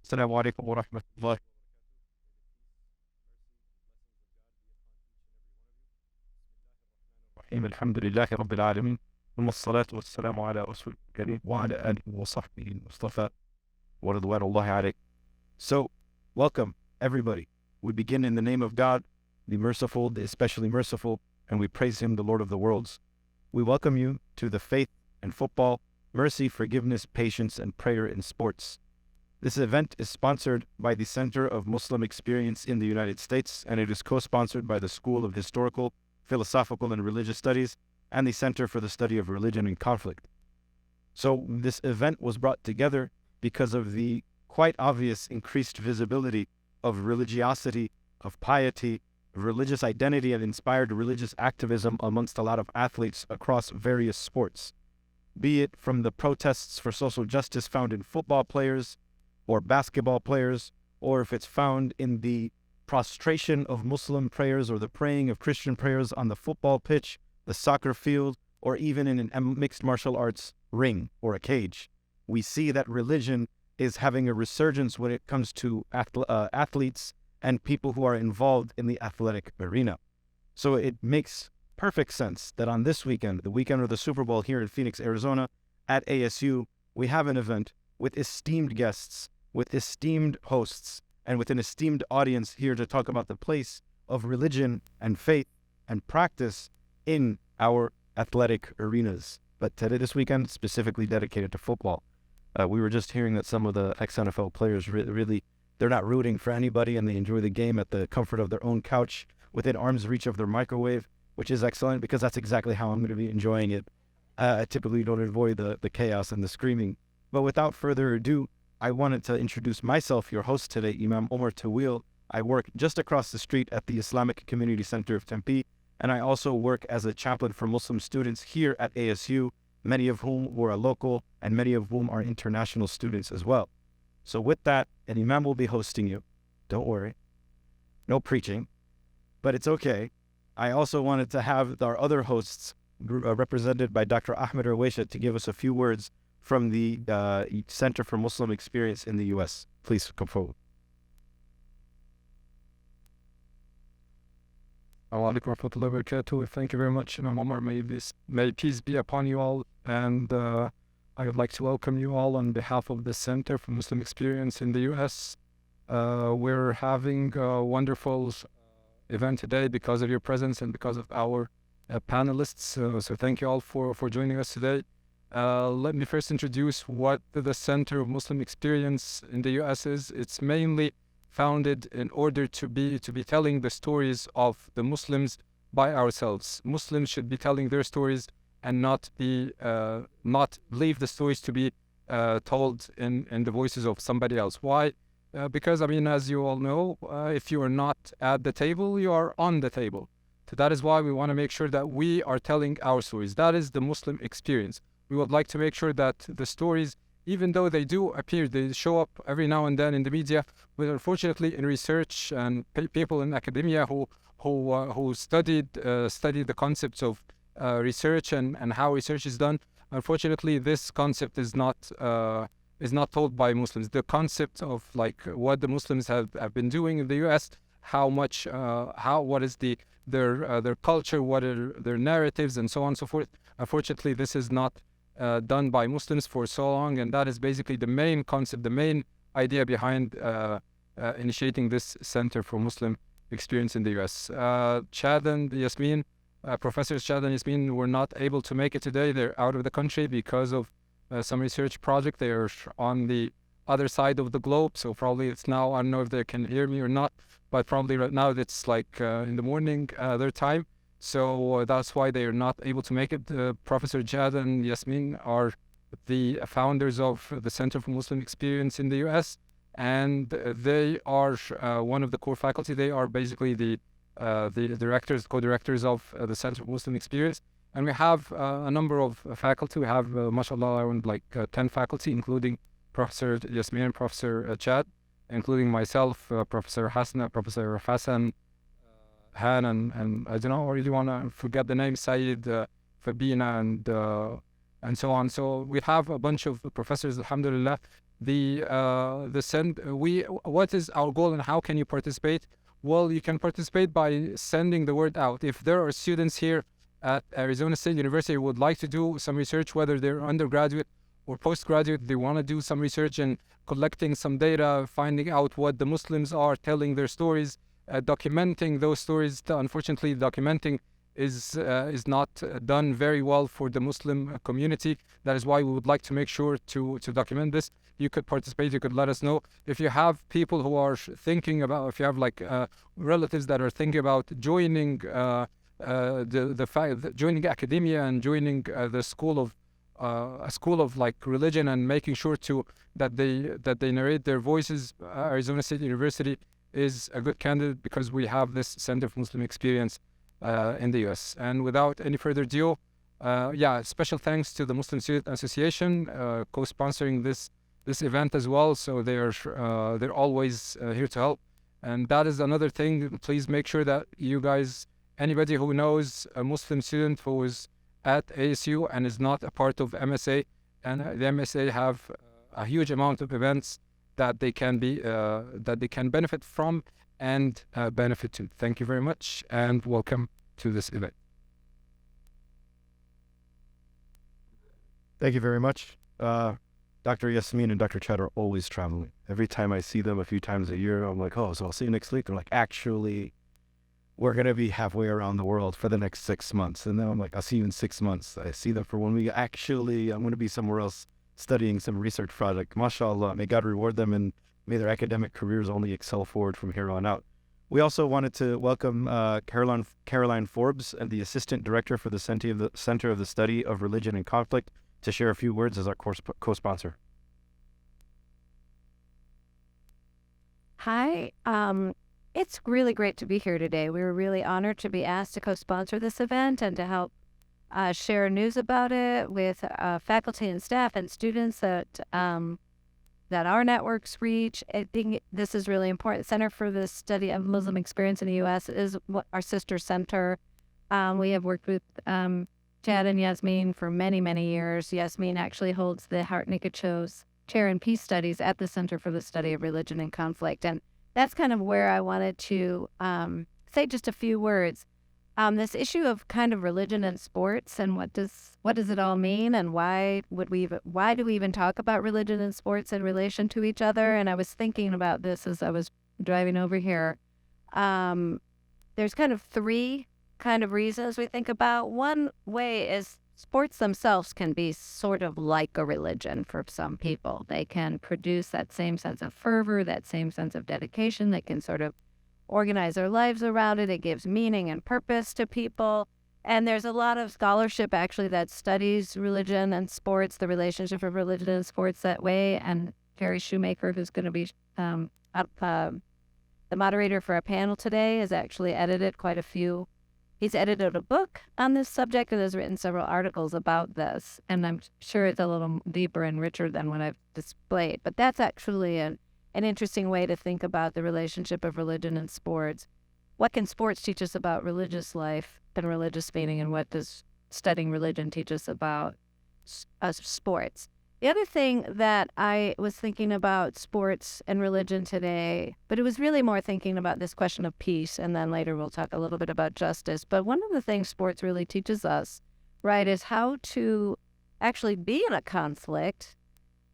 السلام عليكم ورحمة الله. الرحيم الحمد لله رب العالمين ثم الصلاة والسلام على رسول الكريم وعلى آله وصحبه المصطفى ورضوان الله عليه. So, welcome everybody. We begin in the name of God, the merciful, the especially merciful, and we praise Him, the Lord of the worlds. We welcome you to the Faith and Football, Mercy, Forgiveness, Patience, and Prayer in Sports. This event is sponsored by the Center of Muslim Experience in the United States, and it is co-sponsored by the School of Historical, Philosophical, and Religious Studies and the Center for the Study of Religion and Conflict. So this event was brought together because of the quite obvious increased visibility of religiosity, of piety, of religious identity, and inspired religious activism amongst a lot of athletes across various sports, be it from the protests for social justice found in football players or basketball players, or if it's found in the prostration of Muslim prayers or the praying of Christian prayers on the football pitch, the soccer field, or even in a mixed martial arts ring or a cage. We see that religion is having a resurgence when it comes to athletes and people who are involved in the athletic arena. So it makes perfect sense that on this weekend, the weekend of the Super Bowl here in Phoenix, Arizona, at ASU, we have an event with esteemed guests, with esteemed hosts, and with an esteemed audience here to talk about the place of religion and faith and practice in our athletic arenas. But today, this weekend, specifically dedicated to football. We were just hearing that some of the ex-NFL players really, they're not rooting for anybody, and they enjoy the game at the comfort of their own couch within arm's reach of their microwave, which is excellent because that's exactly how I'm going to be enjoying it. I typically don't avoid the chaos and the screaming. But without further ado, I wanted to introduce myself, your host today, Imam Omar Tawil. I work just across the street at the Islamic Community Center of Tempe, and I also work as a chaplain for Muslim students here at ASU, many of whom were local and many of whom are international students as well. So with that, an Imam will be hosting you. Don't worry. No preaching, but it's okay. I also wanted to have our other hosts represented by Dr. Ahmed Rawaisha to give us a few words from the Center for Muslim Experience in the U.S. Please come forward. Alaikum warahmatullahi wabarakatuh. Thank you very much, Imam Omar. May peace be upon you all. And I would like to welcome you all on behalf of the Center for Muslim Experience in the U.S. We're having a wonderful event today because of your presence and because of our panelists. So thank you all for joining us today. Let me first introduce what the Center of Muslim Experience in the U.S. is. It's mainly founded in order to be telling the stories of the Muslims by ourselves. Muslims should be telling their stories and not leave the stories to be told in the voices of somebody else. Why? Because, as you all know, if you are not at the table, you are on the table. So that is why we want to make sure that we are telling our stories. That is the Muslim experience. We would like to make sure that the stories, even though they do appear, they show up every now and then in the media, but unfortunately in research and people in academia who studied the concepts of research and how research is done, unfortunately this concept is not told by Muslims. The concept of like what the Muslims have been doing in the U.S., what is their culture, what are their narratives, and so on and so forth. Unfortunately, this is not done by Muslims for so long, and that is basically the main concept, the main idea behind initiating this Center for Muslim Experience in the U.S. Chad and Yasmin, Professors Chad and Yasmin were not able to make it today. They're out of the country because of some research project. They are on the other side of the globe, so probably it's now, I don't know if they can hear me or not, but probably right now it's like in the morning their time. So that's why they are not able to make it. Professor Jad and Yasmin are the founders of the Center for Muslim Experience in the U.S., and they are one of the core faculty. They are basically the co-directors of the Center for Muslim Experience. And we have a number of faculty. We have, mashallah, around like 10 faculty, including Professor Yasmin and Professor Chad, including myself, Professor Hassan, Han, and I don't know, I really want to forget the name, Saeed, Fabina, and so on. So we have a bunch of professors, alhamdulillah, what is our goal and how can you participate? Well, you can participate by sending the word out. If there are students here at Arizona State University who would like to do some research, whether they're undergraduate or postgraduate, they want to do some research and collecting some data, finding out what the Muslims are, telling their stories, documenting those stories. Unfortunately, documenting is not done very well for the Muslim community. That is why we would like to make sure to document this. You could participate. You could let us know if you have people who are thinking about, if you have like relatives that are thinking about joining joining academia and joining the school of a school of like religion and making sure that they narrate their voices. Arizona State University is a good candidate because we have this Center for Muslim Experience in the U.S. And without any further ado, special thanks to the Muslim Student Association co-sponsoring this event as well. So they're always here to help. And that is another thing. Please make sure that you guys, anybody who knows a Muslim student who is at ASU and is not a part of MSA, and the MSA have a huge amount of events that they can benefit from and benefit to. Thank you very much and welcome to this event. Thank you very much. Dr. Yasmin and Dr. Chad are always traveling. Every time I see them a few times a year, I'm like, oh, so I'll see you next week. They're like, actually, we're going to be halfway around the world for the next 6 months. And then I'm like, I'll see you in 6 months. I see them for 1 week. Actually, I'm going to be somewhere else studying some research project. MashaAllah, may God reward them and may their academic careers only excel forward from here on out. We also wanted to welcome Caroline Forbes, and the Assistant Director for the Center of the Study of Religion and Conflict, to share a few words as our co-sponsor. Hi, it's really great to be here today. We were really honored to be asked to co-sponsor this event and to help share news about it with faculty and staff and students that our networks reach. I think this is really important. Center for the Study of Muslim Experience in the U.S. is our sister center. We have worked with Chad and Yasmin for many, many years. Yasmin actually holds the Hart Nikachos Chair in Peace Studies at the Center for the Study of Religion and Conflict. And that's kind of where I wanted to say just a few words. This issue of kind of religion and sports and what does it all mean, and why do we even talk about religion and sports in relation to each other? And I was thinking about this as I was driving over here. There's kind of three kind of reasons we think about. One way is sports themselves can be sort of like a religion for some people. They can produce that same sense of fervor, that same sense of dedication. They can sort of organize their lives around it. It gives meaning and purpose to people. And there's a lot of scholarship actually that studies religion and sports, the relationship of religion and sports that way. And Terry Shoemaker, who's going to be the moderator for our panel today, has actually edited quite a few. He's edited a book on this subject and has written several articles about this. And I'm sure it's a little deeper and richer than what I've displayed. But that's actually an interesting way to think about the relationship of religion and sports. What can sports teach us about religious life and religious meaning, and what does studying religion teach us about sports? The other thing that I was thinking about sports and religion today, but it was really more thinking about this question of peace, and then later we'll talk a little bit about justice. But one of the things sports really teaches us, right, is how to actually be in a conflict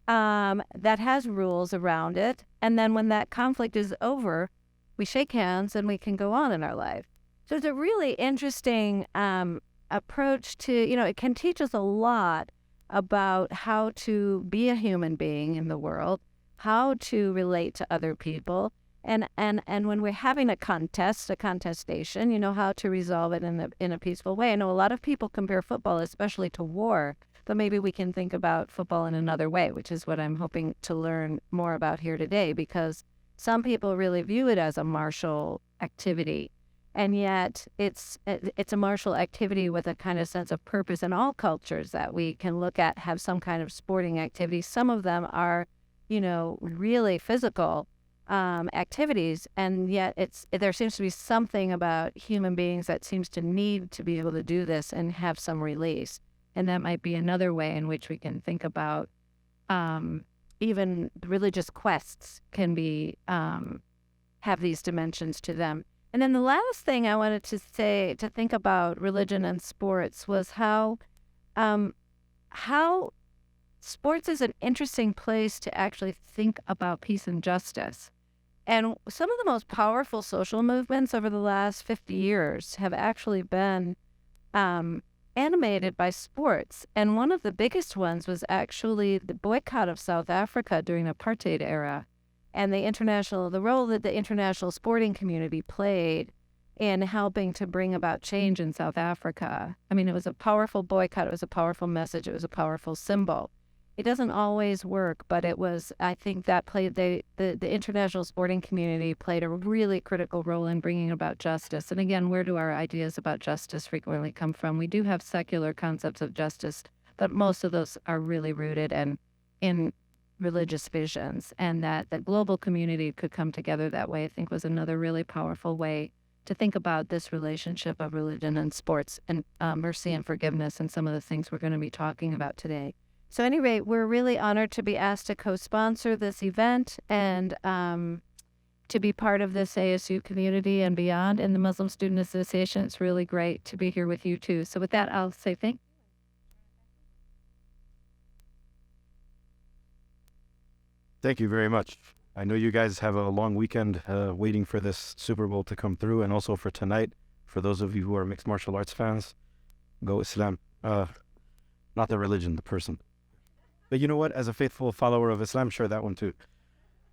that has rules around it. And then when that conflict is over, we shake hands and we can go on in our life. So it's a really interesting approach to, it can teach us a lot about how to be a human being in the world, how to relate to other people, and when we're having a contestation, how to resolve it in a peaceful way. I know a lot of people compare football, especially to war, but maybe we can think about football in another way, which is what I'm hoping to learn more about here today, because some people really view it as a martial activity. And yet it's a martial activity with a kind of sense of purpose. In all cultures that we can look at have some kind of sporting activity. Some of them are, really physical activities. And yet there seems to be something about human beings that seems to need to be able to do this and have some release. And that might be another way in which we can think about, even religious quests can be have these dimensions to them. And then the last thing I wanted to say to think about religion and sports was how sports is an interesting place to actually think about peace and justice. And some of the most powerful social movements over the last 50 years have actually been animated by sports. And one of the biggest ones was actually the boycott of South Africa during the apartheid era, and the role that the international sporting community played in helping to bring about change in South Africa. I mean, it was a powerful boycott. It was a powerful message. It was a powerful symbol. It doesn't always work, but it was, I think that played, the international sporting community played a really critical role in bringing about justice. And again, where do our ideas about justice frequently come from? We do have secular concepts of justice, but most of those are really rooted in religious visions. And that the global community could come together that way, I think, was another really powerful way to think about this relationship of religion and sports and mercy and forgiveness and some of the things we're going to be talking about today. So at any rate, we're really honored to be asked to co-sponsor this event and to be part of this ASU community and beyond in the Muslim Student Association. It's really great to be here with you too. So with that, I'll say thank you. Thank you very much. I know you guys have a long weekend waiting for this Super Bowl to come through, and also for tonight. For those of you who are mixed martial arts fans, go Islam. Not the religion, the person. But you know what? As a faithful follower of Islam, sure, that one too.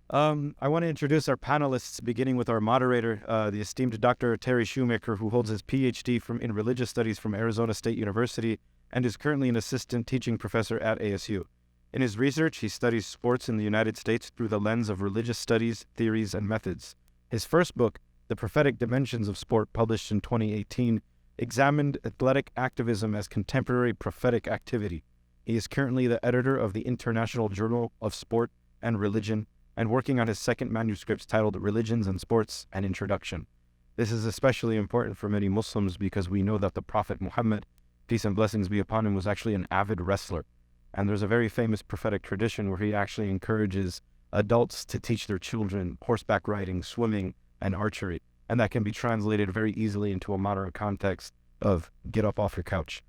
I want to introduce our panelists, beginning with our moderator, the esteemed Dr. Terry Shoemaker, who holds his Ph.D. in religious studies from Arizona State University and is currently an assistant teaching professor at ASU. In his research, he studies sports in the United States through the lens of religious studies, theories, and methods. His first book, The Prophetic Dimensions of Sport, published in 2018, examined athletic activism as contemporary prophetic activity. He is currently the editor of the International Journal of Sport and Religion and working on his second manuscript titled Religions and Sports: An Introduction. This is especially important for many Muslims because we know that the Prophet Muhammad, peace and blessings be upon him, was actually an avid wrestler. And there's a very famous prophetic tradition where he actually encourages adults to teach their children horseback riding, swimming, and archery. And that can be translated very easily into a modern context of get up off your couch.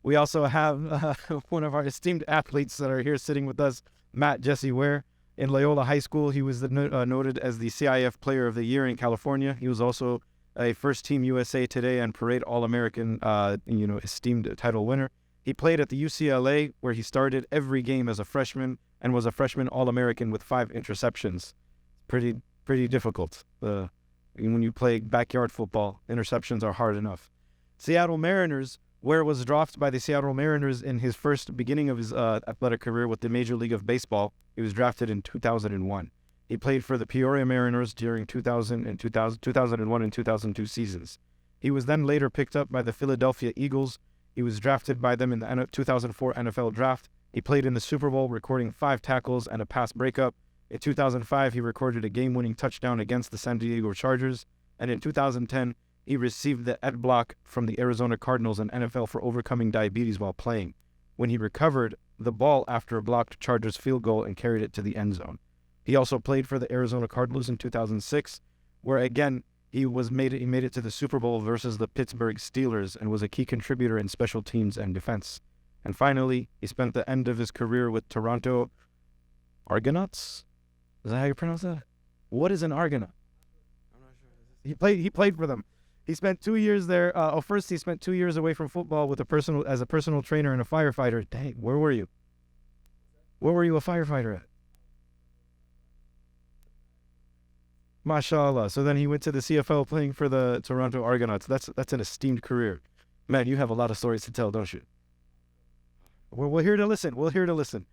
We also have one of our esteemed athletes that are here sitting with us, Matt Jesse Ware. In Loyola High School, he was noted as the CIF Player of the Year in California. He was also a First Team USA Today and Parade All-American, esteemed title winner. He played at the UCLA, where he started every game as a freshman and was a freshman All-American with 5 interceptions. Pretty difficult. When you play backyard football, interceptions are hard enough. Seattle Mariners, Ware was drafted by the Seattle Mariners in his first beginning of his athletic career with the Major League of Baseball. He was drafted in 2001. He played for the Peoria Mariners during 2001 and 2002 seasons. He was then later picked up by the Philadelphia Eagles. He was drafted by them in the 2004 NFL Draft. He played in the Super Bowl, recording 5 tackles and a pass breakup. In 2005, he recorded a game-winning touchdown against the San Diego Chargers. And in 2010, he received the Ed Block from the Arizona Cardinals and NFL for overcoming diabetes while playing, when he recovered the ball after a blocked Chargers field goal and carried it to the end zone. He also played for the Arizona Cardinals in 2006, where again, he made it to the Super Bowl versus the Pittsburgh Steelers and was a key contributor in special teams and defense. And finally, he spent the end of his career with Toronto Argonauts? Is that how you pronounce that? What is an Argonaut? I'm not sure. He played for them. He spent 2 years there. First, he spent 2 years away from football as a personal trainer and a firefighter. Dang, where were you? Where were you a firefighter at? MashaAllah. So then he went to the CFL playing for the Toronto Argonauts. That's an esteemed career. Man, you have a lot of stories to tell, don't you? We're here to listen. We're here to listen.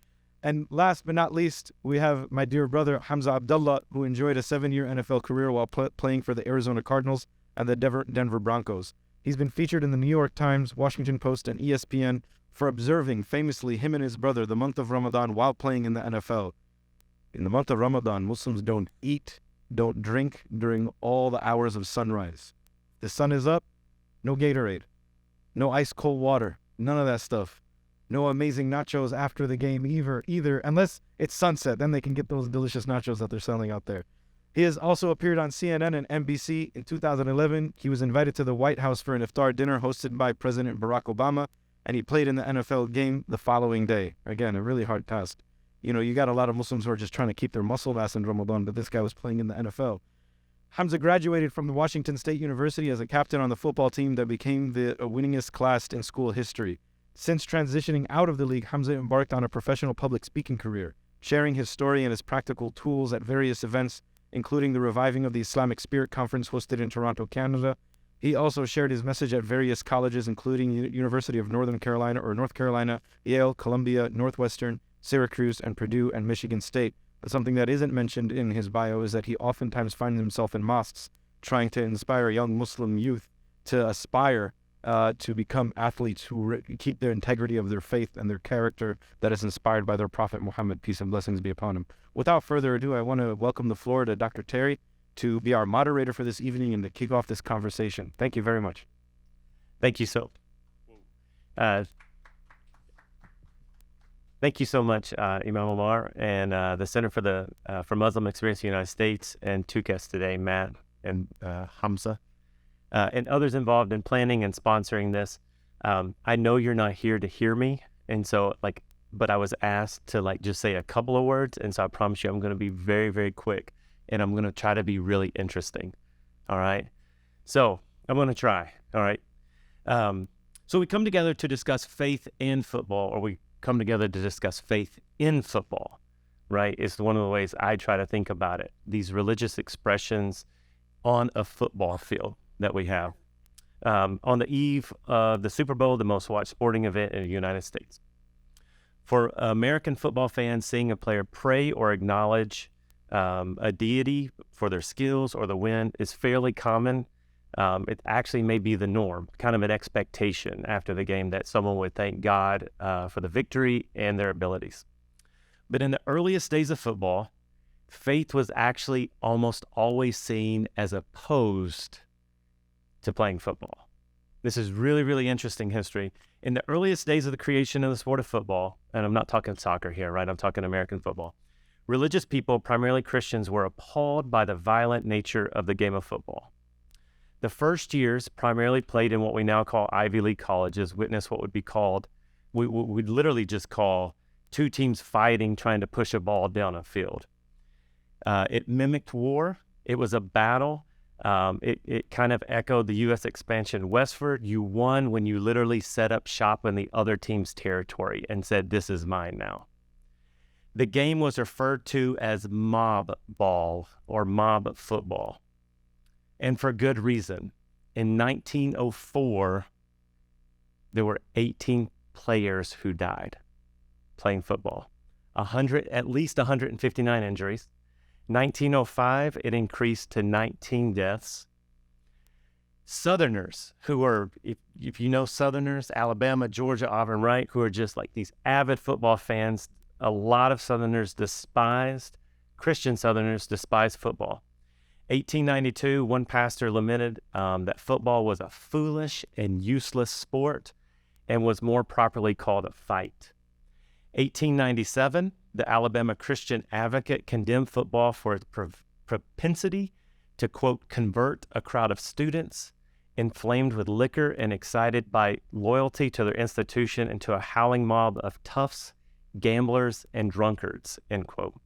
And last but not least, we have my dear brother, Hamza Abdullah, who enjoyed a 7-year NFL career while playing for the Arizona Cardinals and the Denver Broncos. He's been featured in the New York Times, Washington Post, and ESPN for observing, famously, him and his brother, the month of Ramadan while playing in the NFL. In the month of Ramadan, Muslims don't eat, don't drink during all the hours of sunrise. The sun is up, no Gatorade, no ice cold water, none of that stuff. No amazing nachos after the game either, unless it's sunset. Then they can get those delicious nachos that they're selling out there. He has also appeared on CNN and NBC. In 2011, he was invited to the White House for an iftar dinner hosted by President Barack Obama, and he played in the NFL game the following day. Again, a really hard task. You know, you got a lot of Muslims who are just trying to keep their muscle mass in Ramadan, but this guy was playing in the NFL. Hamza graduated from the Washington State University as a captain on the football team that became the winningest class in school history. Since transitioning out of the league, Hamza embarked on a professional public speaking career, sharing his story and his practical tools at various events, including the reviving of the Islamic Spirit Conference hosted in Toronto, Canada. He also shared his message at various colleges, including University of North Carolina, Yale, Columbia, Northwestern, Syracuse, and Purdue, and Michigan State. But something that isn't mentioned in his bio is that he oftentimes finds himself in mosques trying to inspire young Muslim youth to aspire to become athletes who keep their integrity of their faith and their character that is inspired by their Prophet Muhammad, peace and blessings be upon him. Without further ado, I want to welcome the floor to Dr. Terry to be our moderator for this evening and to kick off this conversation. Thank you very much. Thank you so much, Imam Omar, and the Center for Muslim Experience in the United States, and two guests today, Matt and Hamza, and others involved in planning and sponsoring this. I know you're not here to hear me, and so but I was asked to just say a couple of words, and so I promise you I'm going to be very, very quick, and I'm going to try to be really interesting. All right? So I'm going to try. All right? So we come together to discuss faith and football, or we come together to discuss faith in football, right? It's one of the ways I try to think about it. These religious expressions on a football field that we have. On the eve of the Super Bowl, the most watched sporting event in the United States. For American football fans, seeing a player pray or acknowledge a deity for their skills or the win is fairly common. It actually may be the norm, kind of an expectation after the game that someone would thank God for the victory and their abilities. But in the earliest days of football, faith was actually almost always seen as opposed to playing football. This is really, really interesting history. In the earliest days of the creation of the sport of football, and I'm not talking soccer here, right? I'm talking American football. Religious people, primarily Christians, were appalled by the violent nature of the game of football. The first years, primarily played in what we now call Ivy League colleges, witnessed what would be called, we'd literally just call two teams fighting, trying to push a ball down a field. It mimicked war. It was a battle. It kind of echoed the U.S. expansion westward. You won when you literally set up shop in the other team's territory and said, "This is mine now." The game was referred to as mob ball or mob football. And for good reason. In 1904, there were 18 players who died playing football. At least 159 injuries. 1905, it increased to 19 deaths. Southerners, who are, if you know Southerners, Alabama, Georgia, Auburn, right, who are just these avid football fans, a lot of Southerners Christian Southerners despised football. 1892, one pastor lamented that football was a foolish and useless sport and was more properly called a fight. 1897, the Alabama Christian Advocate condemned football for its propensity to, quote, convert a crowd of students inflamed with liquor and excited by loyalty to their institution into a howling mob of toughs, gamblers, and drunkards, end quote.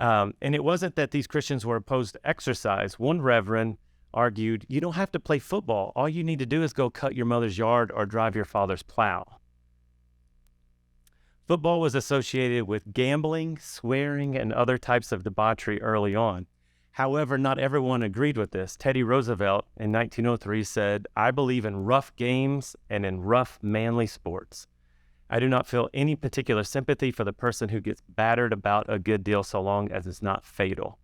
And it wasn't that these Christians were opposed to exercise. One reverend argued, you don't have to play football. All you need to do is go cut your mother's yard or drive your father's plow. Football was associated with gambling, swearing, and other types of debauchery early on. However, not everyone agreed with this. Teddy Roosevelt in 1903 said, "I believe in rough games and in rough, manly sports. I do not feel any particular sympathy for the person who gets battered about a good deal so long as it's not fatal."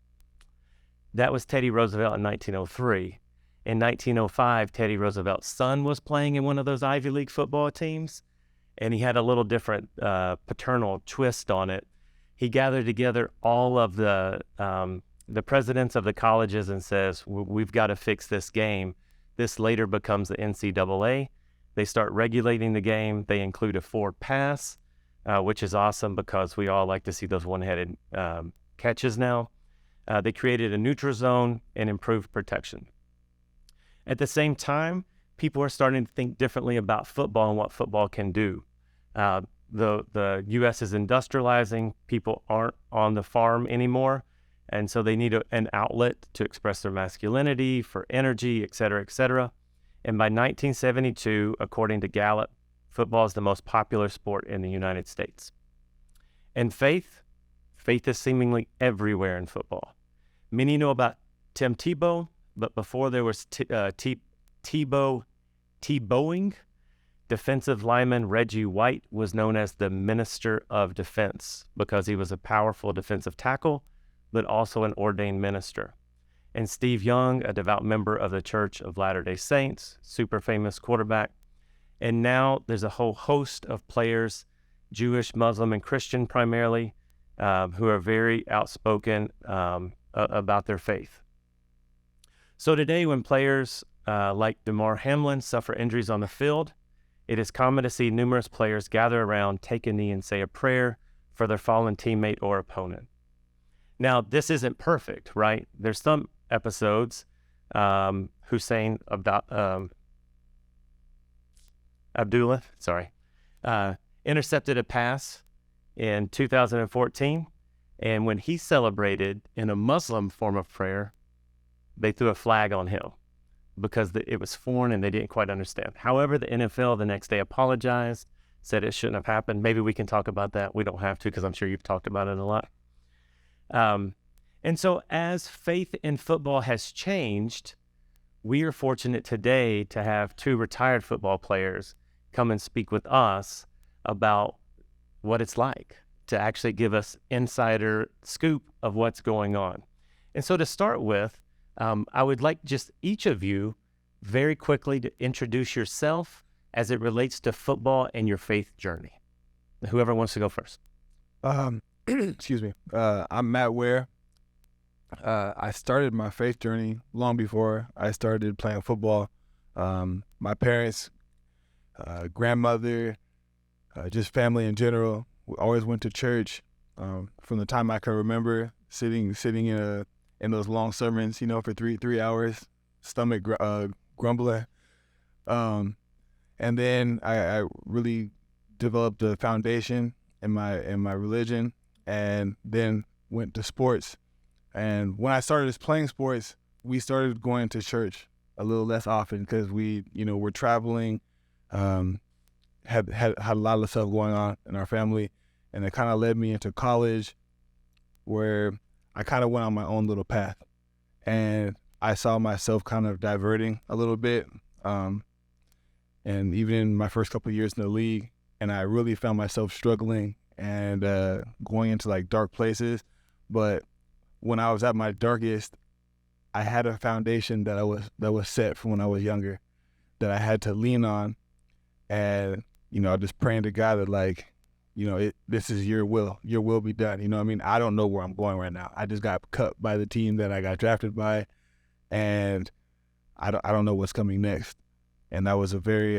That was Teddy Roosevelt in 1903. In 1905, Teddy Roosevelt's son was playing in one of those Ivy League football teams, and he had a little different paternal twist on it. He gathered together all of the presidents of the colleges and says, we've got to fix this game. This later becomes the NCAA. They start regulating the game. They include a forward pass, which is awesome because we all like to see those one-headed catches now. They created a neutral zone and improved protection. At the same time, people are starting to think differently about football and what football can do. The U.S. is industrializing. People aren't on the farm anymore, and so they need an outlet to express their masculinity, for energy, et cetera, et cetera. And by 1972, according to Gallup, football is the most popular sport in the United States. And faith is seemingly everywhere in football. Many know about Tim Tebow, but before there was Tebowing, defensive lineman Reggie White was known as the Minister of Defense because he was a powerful defensive tackle, but also an ordained minister. And Steve Young, a devout member of the Church of Latter-day Saints, super famous quarterback. And now there's a whole host of players, Jewish, Muslim, and Christian primarily, who are very outspoken about their faith. So today when players like Damar Hamlin suffer injuries on the field, it is common to see numerous players gather around, take a knee, and say a prayer for their fallen teammate or opponent. Now, this isn't perfect, right? There's some episodes, Abdullah, intercepted a pass in 2014, and when he celebrated in a Muslim form of prayer, they threw a flag on him because it was foreign and they didn't quite understand. However, the NFL the next day apologized, said it shouldn't have happened. Maybe we can talk about that. We don't have to because I'm sure you've talked about it a lot. And so as faith in football has changed, we are fortunate today to have two retired football players come and speak with us about what it's like to actually give us insider scoop of what's going on. And so to start with, I would like just each of you very quickly to introduce yourself as it relates to football and your faith journey. Whoever wants to go first. Excuse me. I'm Matt Ware. I started my faith journey long before I started playing football. My parents, grandmother, just family in general, we always went to church. From the time I can remember, sitting in those long sermons, for three hours, stomach grumbling. And then I really developed a foundation in my religion, and then went to sports. And when I started playing sports, we started going to church a little less often because we, were traveling, had a lot of stuff going on in our family, and it kind of led me into college, where I kind of went on my own little path, and I saw myself kind of diverting a little bit, and even in my first couple of years in the league, and I really found myself struggling and going into like dark places. But when I was at my darkest, I had a foundation that was set from when I was younger, that I had to lean on, and I just praying to God that this is your will be done. I don't know where I'm going right now. I just got cut by the team that I got drafted by, and I don't know what's coming next. And that was a very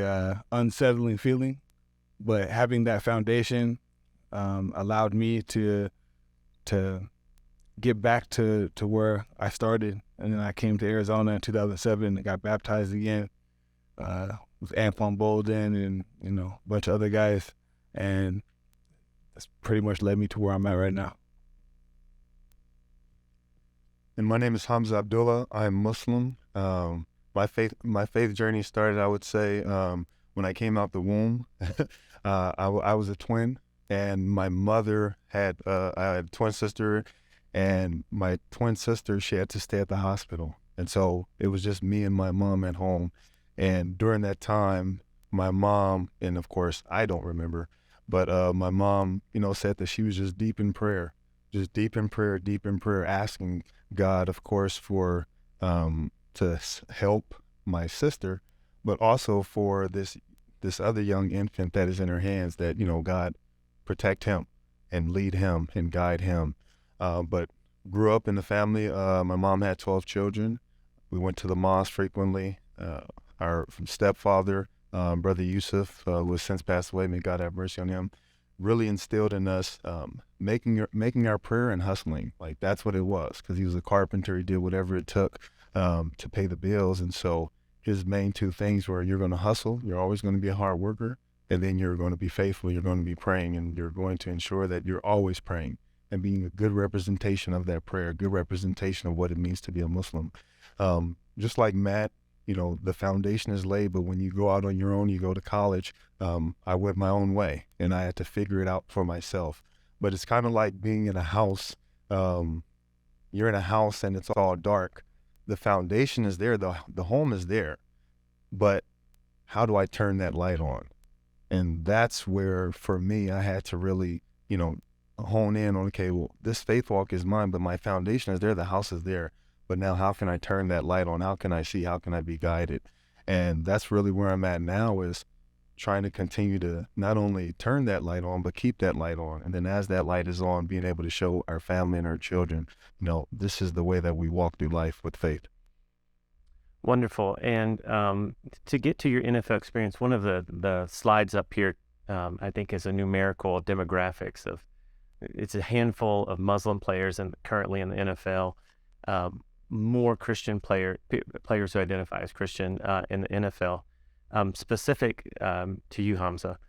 unsettling feeling, but having that foundation allowed me to get back to where I started. And then I came to Arizona in 2007 and got baptized again with Antoine Bolden and a bunch of other guys, and that's pretty much led me to where I'm at right now. And my name is Hamza Abdullah. I'm Muslim. My faith journey started, I would say, when I came out the womb. I was a twin, and my mother I had a twin sister, and my twin sister, she had to stay at the hospital. And so it was just me and my mom at home. And during that time, my mom, and of course, I don't remember, but my mom, said that she was just deep in prayer, asking God, of course, for to help my sister, but also for this other young infant that is in her hands, that, God protect him and lead him and guide him. But grew up in the family. My mom had 12 children. We went to the mosque frequently. Our stepfather Brother Yusuf, who has since passed away, may God have mercy on him, really instilled in us making our prayer and hustling. Like, that's what it was, because he was a carpenter. He did whatever it took to pay the bills. And so his main two things were, you're going to hustle, you're always going to be a hard worker, and then you're going to be faithful, you're going to be praying, and you're going to ensure that you're always praying and being a good representation of that prayer, a good representation of what it means to be a Muslim. Just like Matt, the foundation is laid, but when you go out on your own, you go to college, I went my own way, and I had to figure it out for myself. But it's kind of like being in a house. You're in a house and it's all dark. The foundation is there, the home is there, but how do I turn that light on? And that's where, for me, I had to really, hone in on, okay, well, this faith walk is mine, but my foundation is there, the house is there. But now how can I turn that light on? How can I see? How can I be guided? And that's really where I'm at now, is trying to continue to not only turn that light on, but keep that light on. And then as that light is on, being able to show our family and our children, this is the way that we walk through life with faith. Wonderful. And to get to your NFL experience, one of the slides up here, I think, is a numerical demographics of, it's a handful of Muslim players currently in the NFL, more Christian players who identify as Christian in the NFL. Specific to you, Hamza,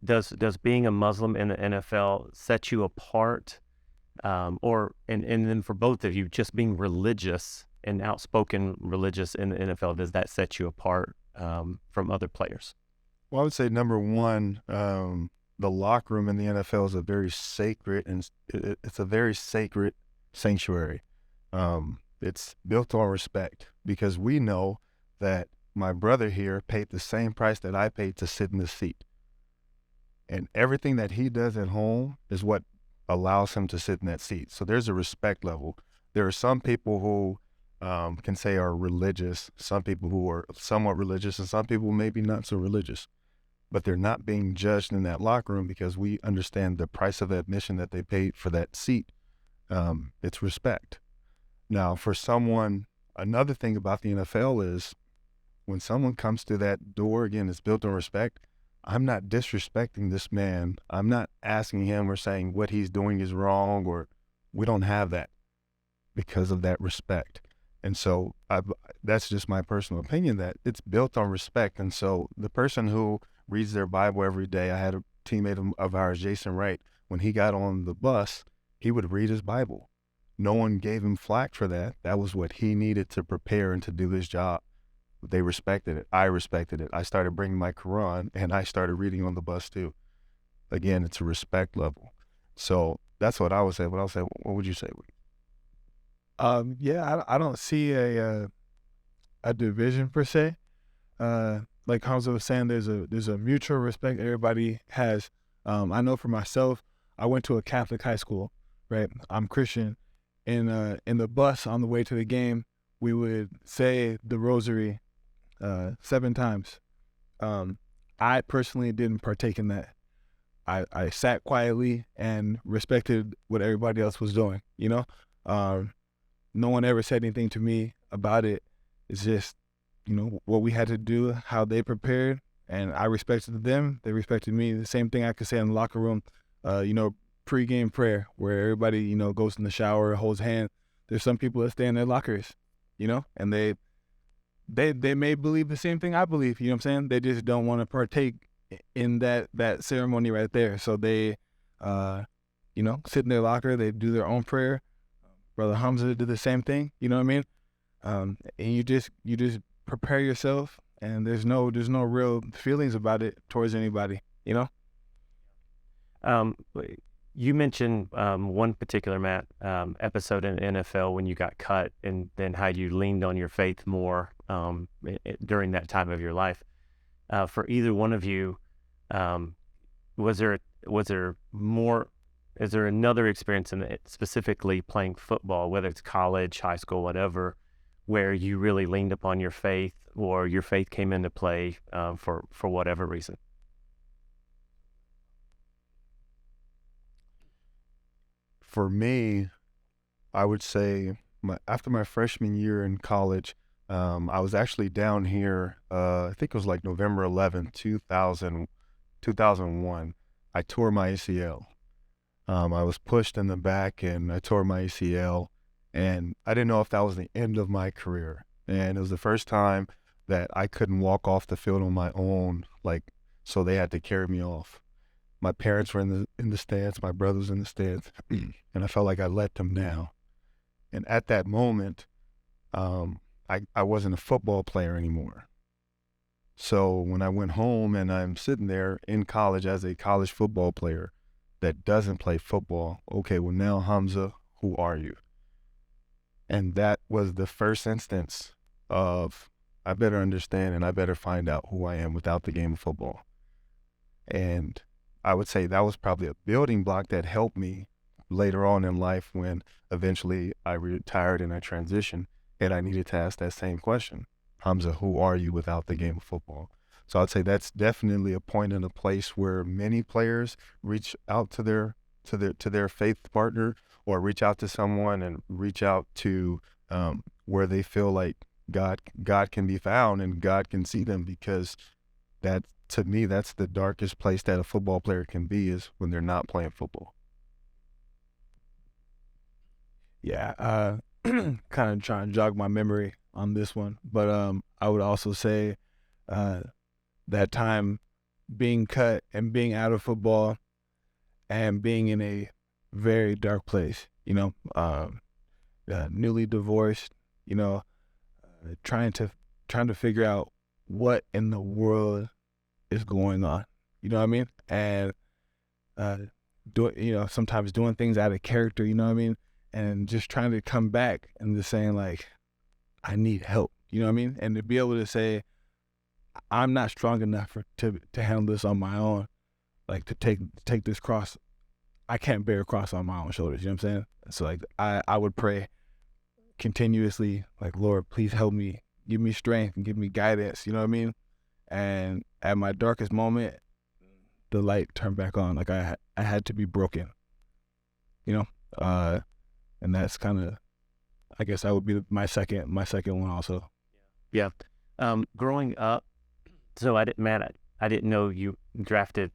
does being a Muslim in the NFL set you apart, and then for both of you, just being religious and outspoken religious in the NFL, does that set you apart from other players? Well, I would say, number one, the locker room in the NFL is a very sacred, and it's a very sacred sanctuary. It's built on respect, because we know that my brother here paid the same price that I paid to sit in the seat. And everything that he does at home is what allows him to sit in that seat. So there's a respect level. There are some people who can say are religious, some people who are somewhat religious, and some people maybe not so religious. But they're not being judged in that locker room, because we understand the price of admission that they paid for that seat. It's respect. Now, for someone, another thing about the NFL is, when someone comes through that door, again, it's built on respect. I'm not disrespecting this man. I'm not asking him or saying what he's doing is wrong, or we don't have that, because of that respect. And so that's just my personal opinion, that it's built on respect. And so the person who reads their Bible every day, I had a teammate of ours, Jason Wright, when he got on the bus, he would read his Bible. No one gave him flack for that. That was what he needed to prepare and to do his job. They respected it. I respected it. I started bringing my Quran, and I started reading on the bus too. Again, it's a respect level. So that's what I would say. What would you say? Yeah, I don't see a division per se. Like Hamza was saying, there's a mutual respect everybody has. I know for myself, I went to a Catholic high school, right? I'm Christian. In the bus on the way to the game, we would say the rosary 7 times. I personally didn't partake in that. I sat quietly and respected what everybody else was doing, No one ever said anything to me about it. It's just, what we had to do, how they prepared, and I respected them. They respected me. The same thing I could say in the locker room, pre-game prayer, where everybody, goes in the shower, holds hands. There's some people that stay in their lockers, and they may believe the same thing I believe, you know what I'm saying? They just don't want to partake in that ceremony right there. So they, sit in their locker, they do their own prayer. Brother Hamza did the same thing, you know what I mean? And you just prepare yourself, and there's no real feelings about it towards anybody, You mentioned one particular, Matt, episode in the NFL when you got cut, and then how you leaned on your faith more during that time of your life. For either one of you, is there another experience specifically playing football, whether it's college, high school, whatever, where you really leaned upon your faith, or your faith came into play for whatever reason? For me, I would say after my freshman year in college, I was actually down here, I think it was like November 11th, 2001. I tore my ACL. I was pushed in the back and I tore my ACL, and I didn't know if that was the end of my career. And it was the first time that I couldn't walk off the field on my own, so they had to carry me off. My parents were in the stands, my brother was in the stands, and I felt like I let them down. And at that moment, I wasn't a football player anymore. So when I went home and I'm sitting there in college as a college football player that doesn't play football, okay, well now, Hamza, who are you? And that was the first instance of, I better understand and I better find out who I am without the game of football. And I would say that was probably a building block that helped me later on in life when eventually I retired and I transitioned, and I needed to ask that same question. Hamza, who are you without the game of football? So I'd say that's definitely a point and a place where many players reach out to their faith partner, or reach out to someone and reach out to where they feel like God can be found and God can see them, because that, to me, that's the darkest place that a football player can be, is when they're not playing football. Yeah, kind of trying to jog my memory on this one, but I would also say that time being cut and being out of football and being in a very dark place, newly divorced, trying to figure out what in the world is going on, you know what I mean? And sometimes doing things out of character, you know what I mean? And just trying to come back and just saying, like, I need help, you know what I mean? And to be able to say, I'm not strong enough to handle this on my own, like to take this cross. I can't bear a cross on my own shoulders, you know what I'm saying? So like I would pray continuously, like, Lord, please help me, give me strength and give me guidance, you know what I mean? And at my darkest moment, the light turned back on. Like I had to be broken, and that's kind of, I guess that would be my second one also. Yeah. Growing up, so I didn't know you drafted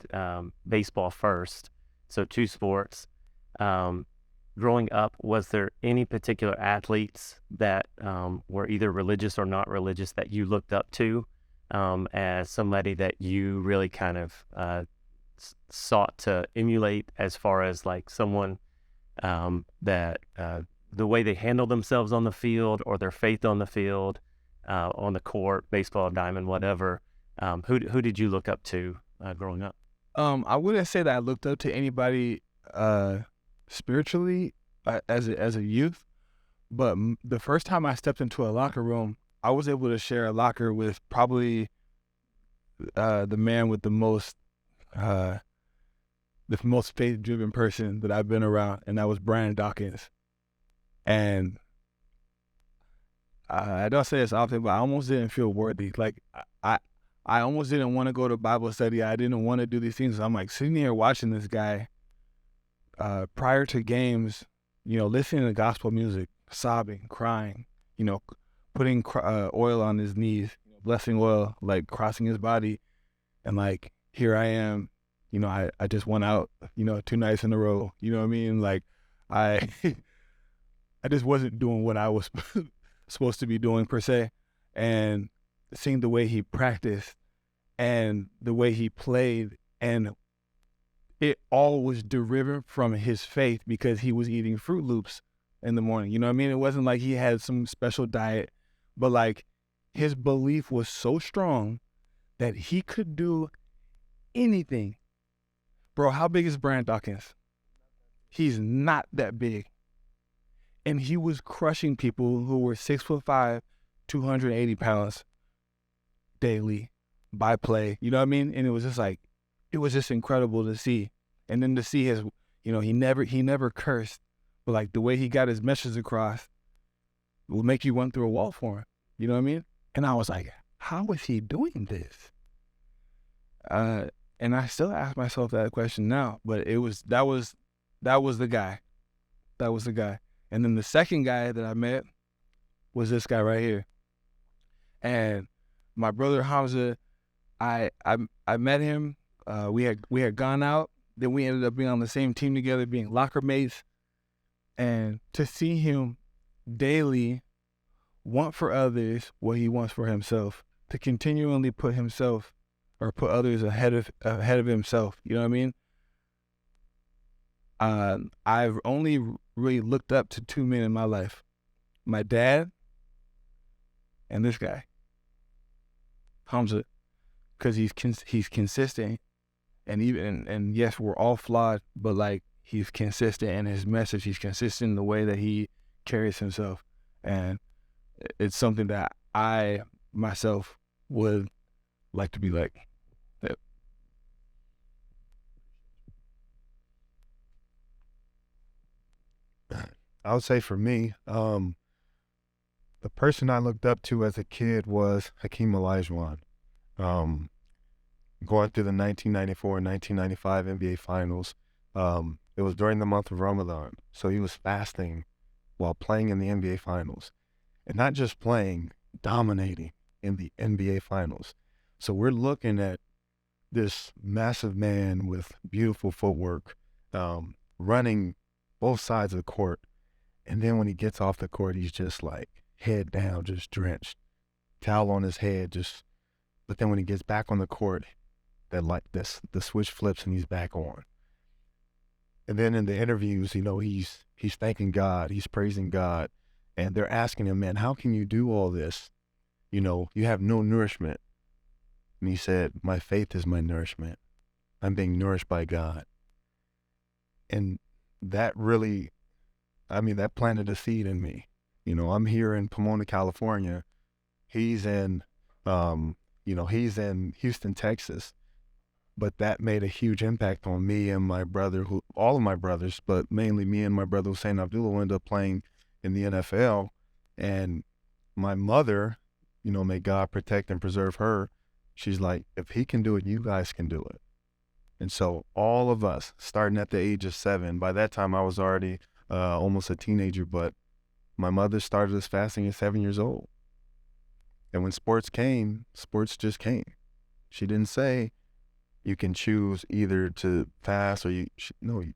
baseball first, so two sports. Growing up, was there any particular athletes that were either religious or not religious that you looked up to as somebody that you really kind of sought to emulate, as far as like someone that the way they handle themselves on the field, or their faith on the field, on the court, baseball, diamond, whatever? Who did you look up to growing up? I wouldn't say that I looked up to anybody spiritually as a youth, but the first time I stepped into a locker room, I was able to share a locker with probably the man with the most faith-driven person that I've been around, and that was Brian Dawkins. And I don't say this often, but I almost didn't feel worthy. Like I almost didn't want to go to Bible study. I didn't want to do these things. I'm like sitting here watching this guy prior to games, listening to gospel music, sobbing, crying, putting oil on his knees, blessing oil, like crossing his body. And like, here I am, I just went out, 2 nights in a row, you know what I mean? Like I just wasn't doing what I was supposed to be doing per se. And seeing the way he practiced and the way he played, and it all was derived from his faith, because he was eating Fruit Loops in the morning. You know what I mean? It wasn't like he had some special diet, but like his belief was so strong that he could do anything. Bro, how big is Brian Dawkins? He's not that big. And he was crushing people who were 6'5", 280 pounds daily by play. You know what I mean? And it was just incredible to see. And then to see his, he never cursed, but like the way he got his message across will make you run through a wall for him. You know what I mean? And I was like, how is he doing this? And I still ask myself that question now, but that was the guy. That was the guy. And then the second guy that I met was this guy right here, And my brother Hamza, I met him. We had gone out. Then we ended up being on the same team together, being locker mates. And to see him daily want for others what he wants for himself, to continually put himself or put others ahead of himself. You know what I mean? I've only really looked up to two men in my life: my dad and this guy, Hamza, because he's consistent, and yes, we're all flawed, but like he's consistent in his message. He's consistent in the way that he carries himself, and it's something that I myself would like to be like. I would say for me, the person I looked up to as a kid was Hakeem Olajuwon. Going through the 1994 and 1995 NBA Finals, it was during the month of Ramadan, so he was fasting while playing in the NBA Finals. And not just playing, dominating in the NBA Finals. So we're looking at this massive man with beautiful footwork, running both sides of the court. And then when he gets off the court, he's just like head down, just drenched, towel on his head, but then when he gets back on the court, the switch flips and he's back on. And then in the interviews, he's thanking God, he's praising God, and they're asking him, man, how can you do all this? You have no nourishment. And he said, my faith is my nourishment. I'm being nourished by God. And that really, that planted a seed in me. I'm here in Pomona, California. He's in, he's in Houston, Texas. But that made a huge impact on me and my brother, all of my brothers, but mainly me and my brother Hussein Abdullah, who ended up playing in the NFL. And my mother, may God protect and preserve her. She's like, if he can do it, you guys can do it. And so all of us, starting at the age of 7, by that time I was already almost a teenager, but my mother started us fasting at 7 years old. And when sports came, sports just came. She didn't say you can choose either to fast or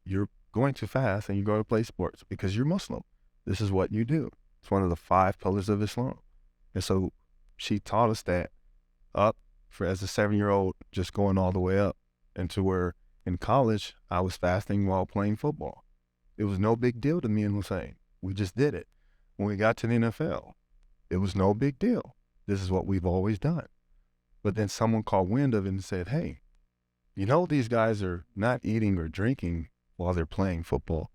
you're going to fast and you go to play sports because you're Muslim. This is what you do. It's one of the 5 pillars of Islam. And so she taught us that as a 7-year-old, just going all the way up, and to where in college, I was fasting while playing football. It was no big deal to me and Hussein. We just did it. When we got to the NFL, it was no big deal. This is what we've always done. But then someone caught wind of it and said, hey, these guys are not eating or drinking while they're playing football.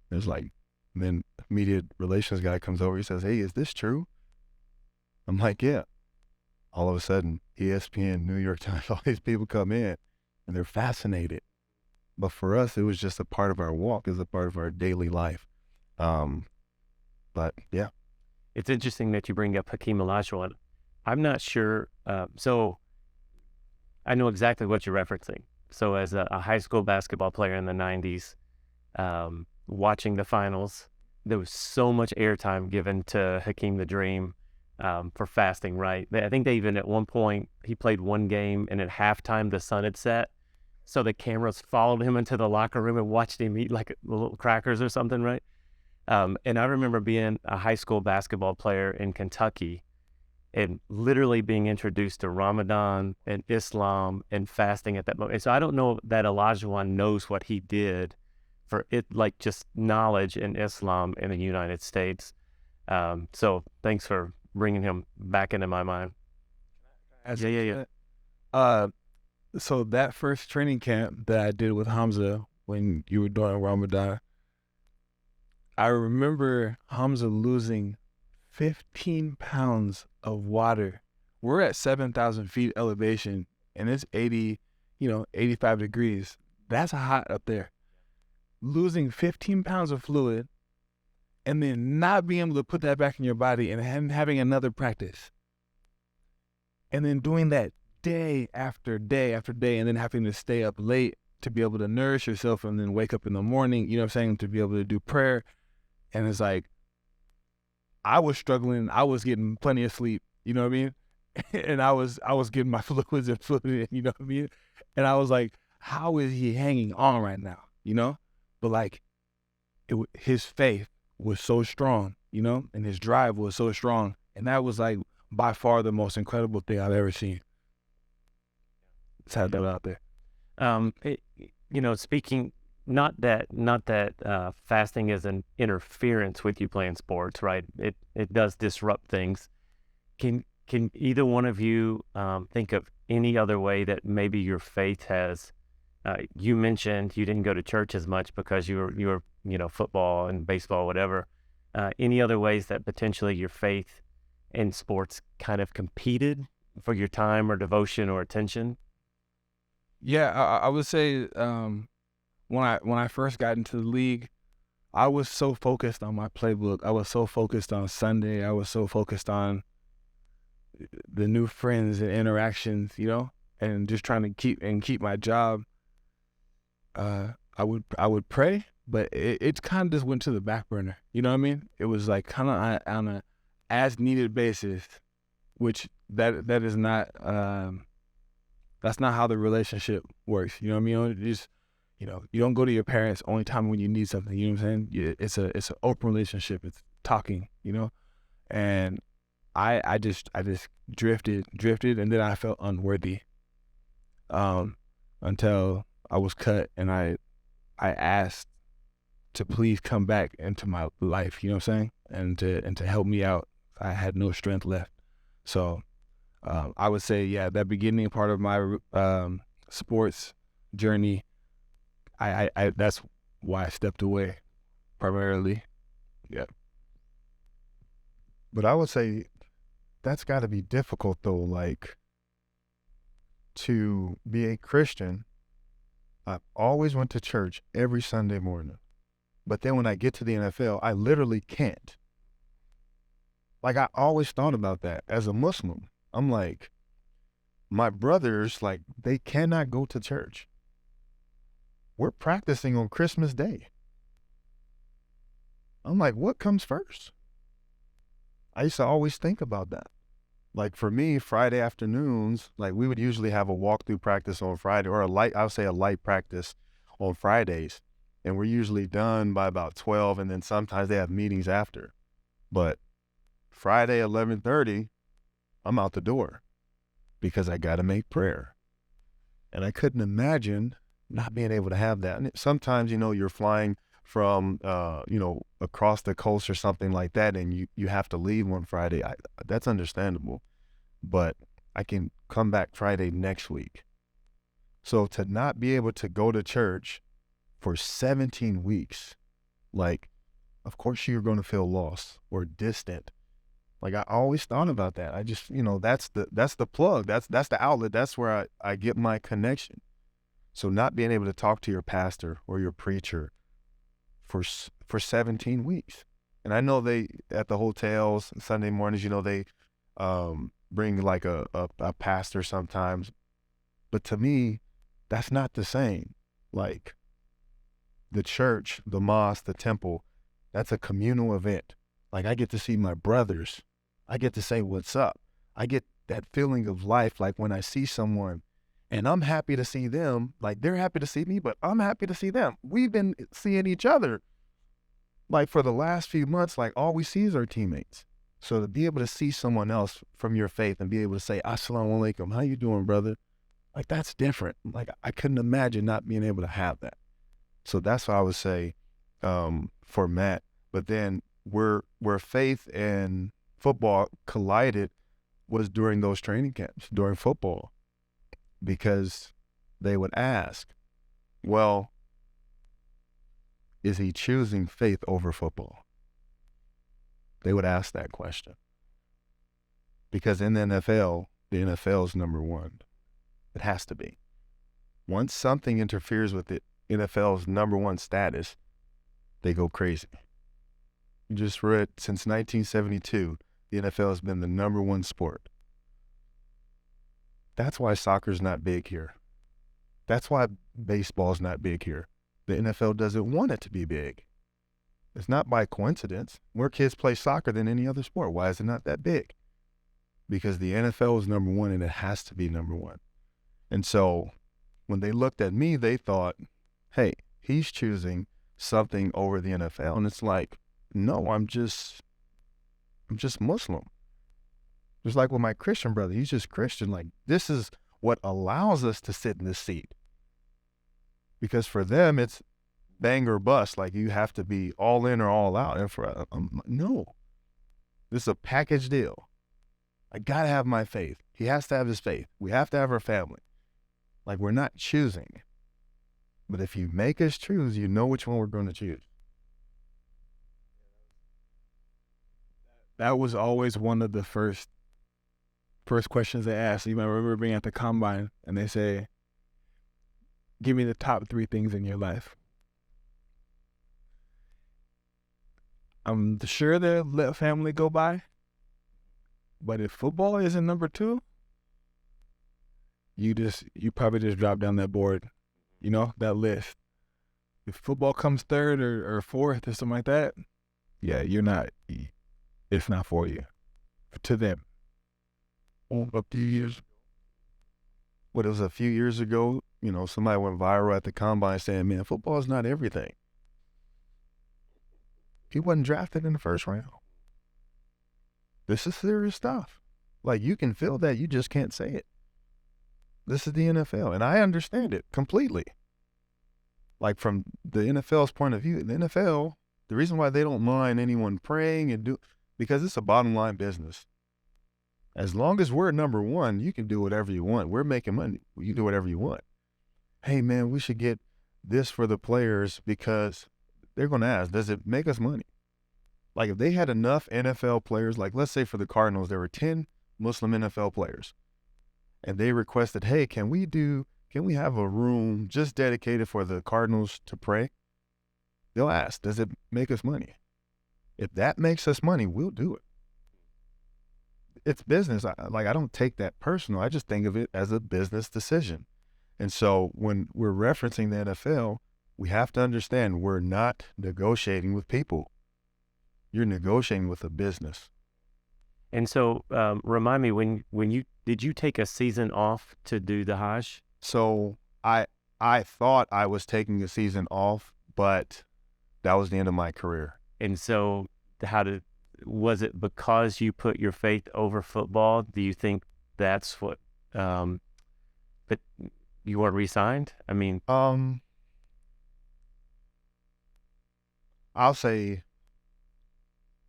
Then media relations guy comes over, he says, hey, is this true? I'm like, yeah. All of a sudden, ESPN, New York Times, all these people come in and they're fascinated. But for us, it was just a part of our walk, it's a part of our daily life. But yeah. It's interesting that you bring up Hakeem Olajuwon. I'm not sure. So I know exactly what you're referencing. So as a high school basketball player in the 90s, watching the finals, there was so much airtime given to Hakeem the Dream for fasting, right? I think they even at one point, he played one game and at halftime the sun had set. So the cameras followed him into the locker room and watched him eat like little crackers or something, right? And I remember being a high school basketball player in Kentucky and literally being introduced to Ramadan and Islam and fasting at that moment. And so I don't know that Olajuwon knows what he did for it, like just knowledge in Islam in the United States. So thanks for bringing him back into my mind. Yeah. So that first training camp that I did with Hamza when you were doing Ramadan, I remember Hamza losing 15 pounds of water. We're at 7,000 feet elevation and it's 85 degrees. That's hot up there. Losing 15 pounds of fluid and then not being able to put that back in your body and having another practice. And then doing that day after day after day and then having to stay up late to be able to nourish yourself and then wake up in the morning, to be able to do prayer. And it's like, I was struggling. I was getting plenty of sleep, You know what I mean? And I was getting my fluids and fluid, you know what I mean? And I was like, how is he hanging on right now? You know? But like, his faith was so strong, you know, and his drive was so strong. And that was like by far the most incredible thing I've ever seen. Let's have that out there. Speaking, not that fasting is an interference with you playing sports, right? It does disrupt things. Can either one of you think of any other way that maybe your faith has? You mentioned you didn't go to church as much because you were football and baseball, whatever. Any other ways that potentially your faith and sports kind of competed for your time or devotion or attention? Yeah, I would say when I first got into the league, I was so focused on my playbook. I was so focused on Sunday. I was so focused on the new friends and interactions, you know, and just trying to keep my job. I would pray, but it kind of just went to the back burner. You know what I mean? It was like kind of on a as needed basis, which that is not that's not how the relationship works. You know what I mean? You don't go to your parents only time when you need something. You know what I'm saying? It's an open relationship. It's talking. You know, and I just drifted, and then I felt unworthy. Until I was cut, and I asked to please come back into my life. You know what I'm saying? And to help me out. I had no strength left. So I would say, yeah, that beginning part of my sports journey, I that's why I stepped away primarily. Yeah. But I would say that's got to be difficult though, like to be a Christian. I always went to church every Sunday morning. But then when I get to the NFL, I literally can't. Like, I always thought about that as a Muslim. I'm like, my brothers, like, they cannot go to church. We're practicing on Christmas Day. I'm like, what comes first? I used to always think about that. Like, for me, Friday afternoons, like, we would usually have a walkthrough practice on Friday, or a light practice on Fridays. And we're usually done by about 12, and then sometimes they have meetings after. But Friday, 11:30, I'm out the door because I got to make prayer. And I couldn't imagine not being able to have that. And sometimes, you're flying from, across the coast or something like that, and you have to leave one Friday. That's understandable. But I can come back Friday next week. So to not be able to go to church for 17 weeks, like, of course you're going to feel lost or distant. Like, I always thought about that. I just, that's the plug. That's the outlet. That's where I get my connection. So not being able to talk to your pastor or your preacher for 17 weeks. And I know they, at the hotels, Sunday mornings, they bring like a pastor sometimes. But to me, that's not the same. Like, the church, the mosque, the temple, that's a communal event. Like, I get to see my brothers. I get to say, what's up? I get that feeling of life, like when I see someone and I'm happy to see them, like they're happy to see me, but I'm happy to see them. We've been seeing each other, like, for the last few months, like all we see is our teammates. So to be able to see someone else from your faith and be able to say, Assalamu alaikum, how you doing, brother? Like, that's different. Like, I couldn't imagine not being able to have that. So that's what I would say for Matt. But then where faith and football collided was during those training camps, during football, because they would ask, well, is he choosing faith over football? They would ask that question. Because in the NFL is number one. It has to be. Once something interferes with the NFL's number one status, they go crazy. You just read, since 1972, the NFL has been the number one sport. That's why soccer's not big here. That's why baseball's not big here. The NFL doesn't want it to be big. It's not by coincidence. More kids play soccer than any other sport. Why is it not that big? because the NFL is number one and it has to be number one. And so when they looked at me, they thought, hey, he's choosing something over the NFL. And it's like, no, I'm just Muslim. Just like with my Christian brother, he's just Christian. Like, this is what allows us to sit in this seat. Because for them, it's bang or bust. Like, you have to be all in or all out. And for no, this is a package deal. I gotta have my faith. He has to have his faith. We have to have our family. Like, we're not choosing. But if you make us choose, you know which one we're going to choose. That was always one of the first questions they asked. I remember being at the combine and they say, give me the top 3 things in your life. I'm sure they'll let family go by, but if football isn't number 2, you probably just drop down that board, that list. If football comes 3rd or 4th or something like that, yeah, it's not for you. To them. A few years. It was a few years ago, somebody went viral at the combine saying, man, football is not everything. He wasn't drafted in the first round. This is serious stuff. Like, you can feel that, you just can't say it. This is the NFL, and I understand it completely. Like, from the NFL's point of view, the NFL, the reason why they don't mind anyone praying because it's a bottom line business. As long as we're number one, you can do whatever you want. We're making money. You do whatever you want. Hey, man, we should get this for the players because they're going to ask, does it make us money? Like, if they had enough NFL players, like let's say for the Cardinals, there were 10 Muslim NFL players, and they requested, hey, can we have a room just dedicated for the Cardinals to pray? They'll ask, does it make us money? If that makes us money, we'll do it. It's business. I don't take that personal. I just think of it as a business decision. And so when we're referencing the NFL, we have to understand we're not negotiating with people. You're negotiating with a business. And so remind me, did you take a season off to do the Hajj? So I thought I was taking a season off, but that was the end of my career. And so was it because you put your faith over football? Do you think that's what, but you weren't re-signed? I mean, I'll say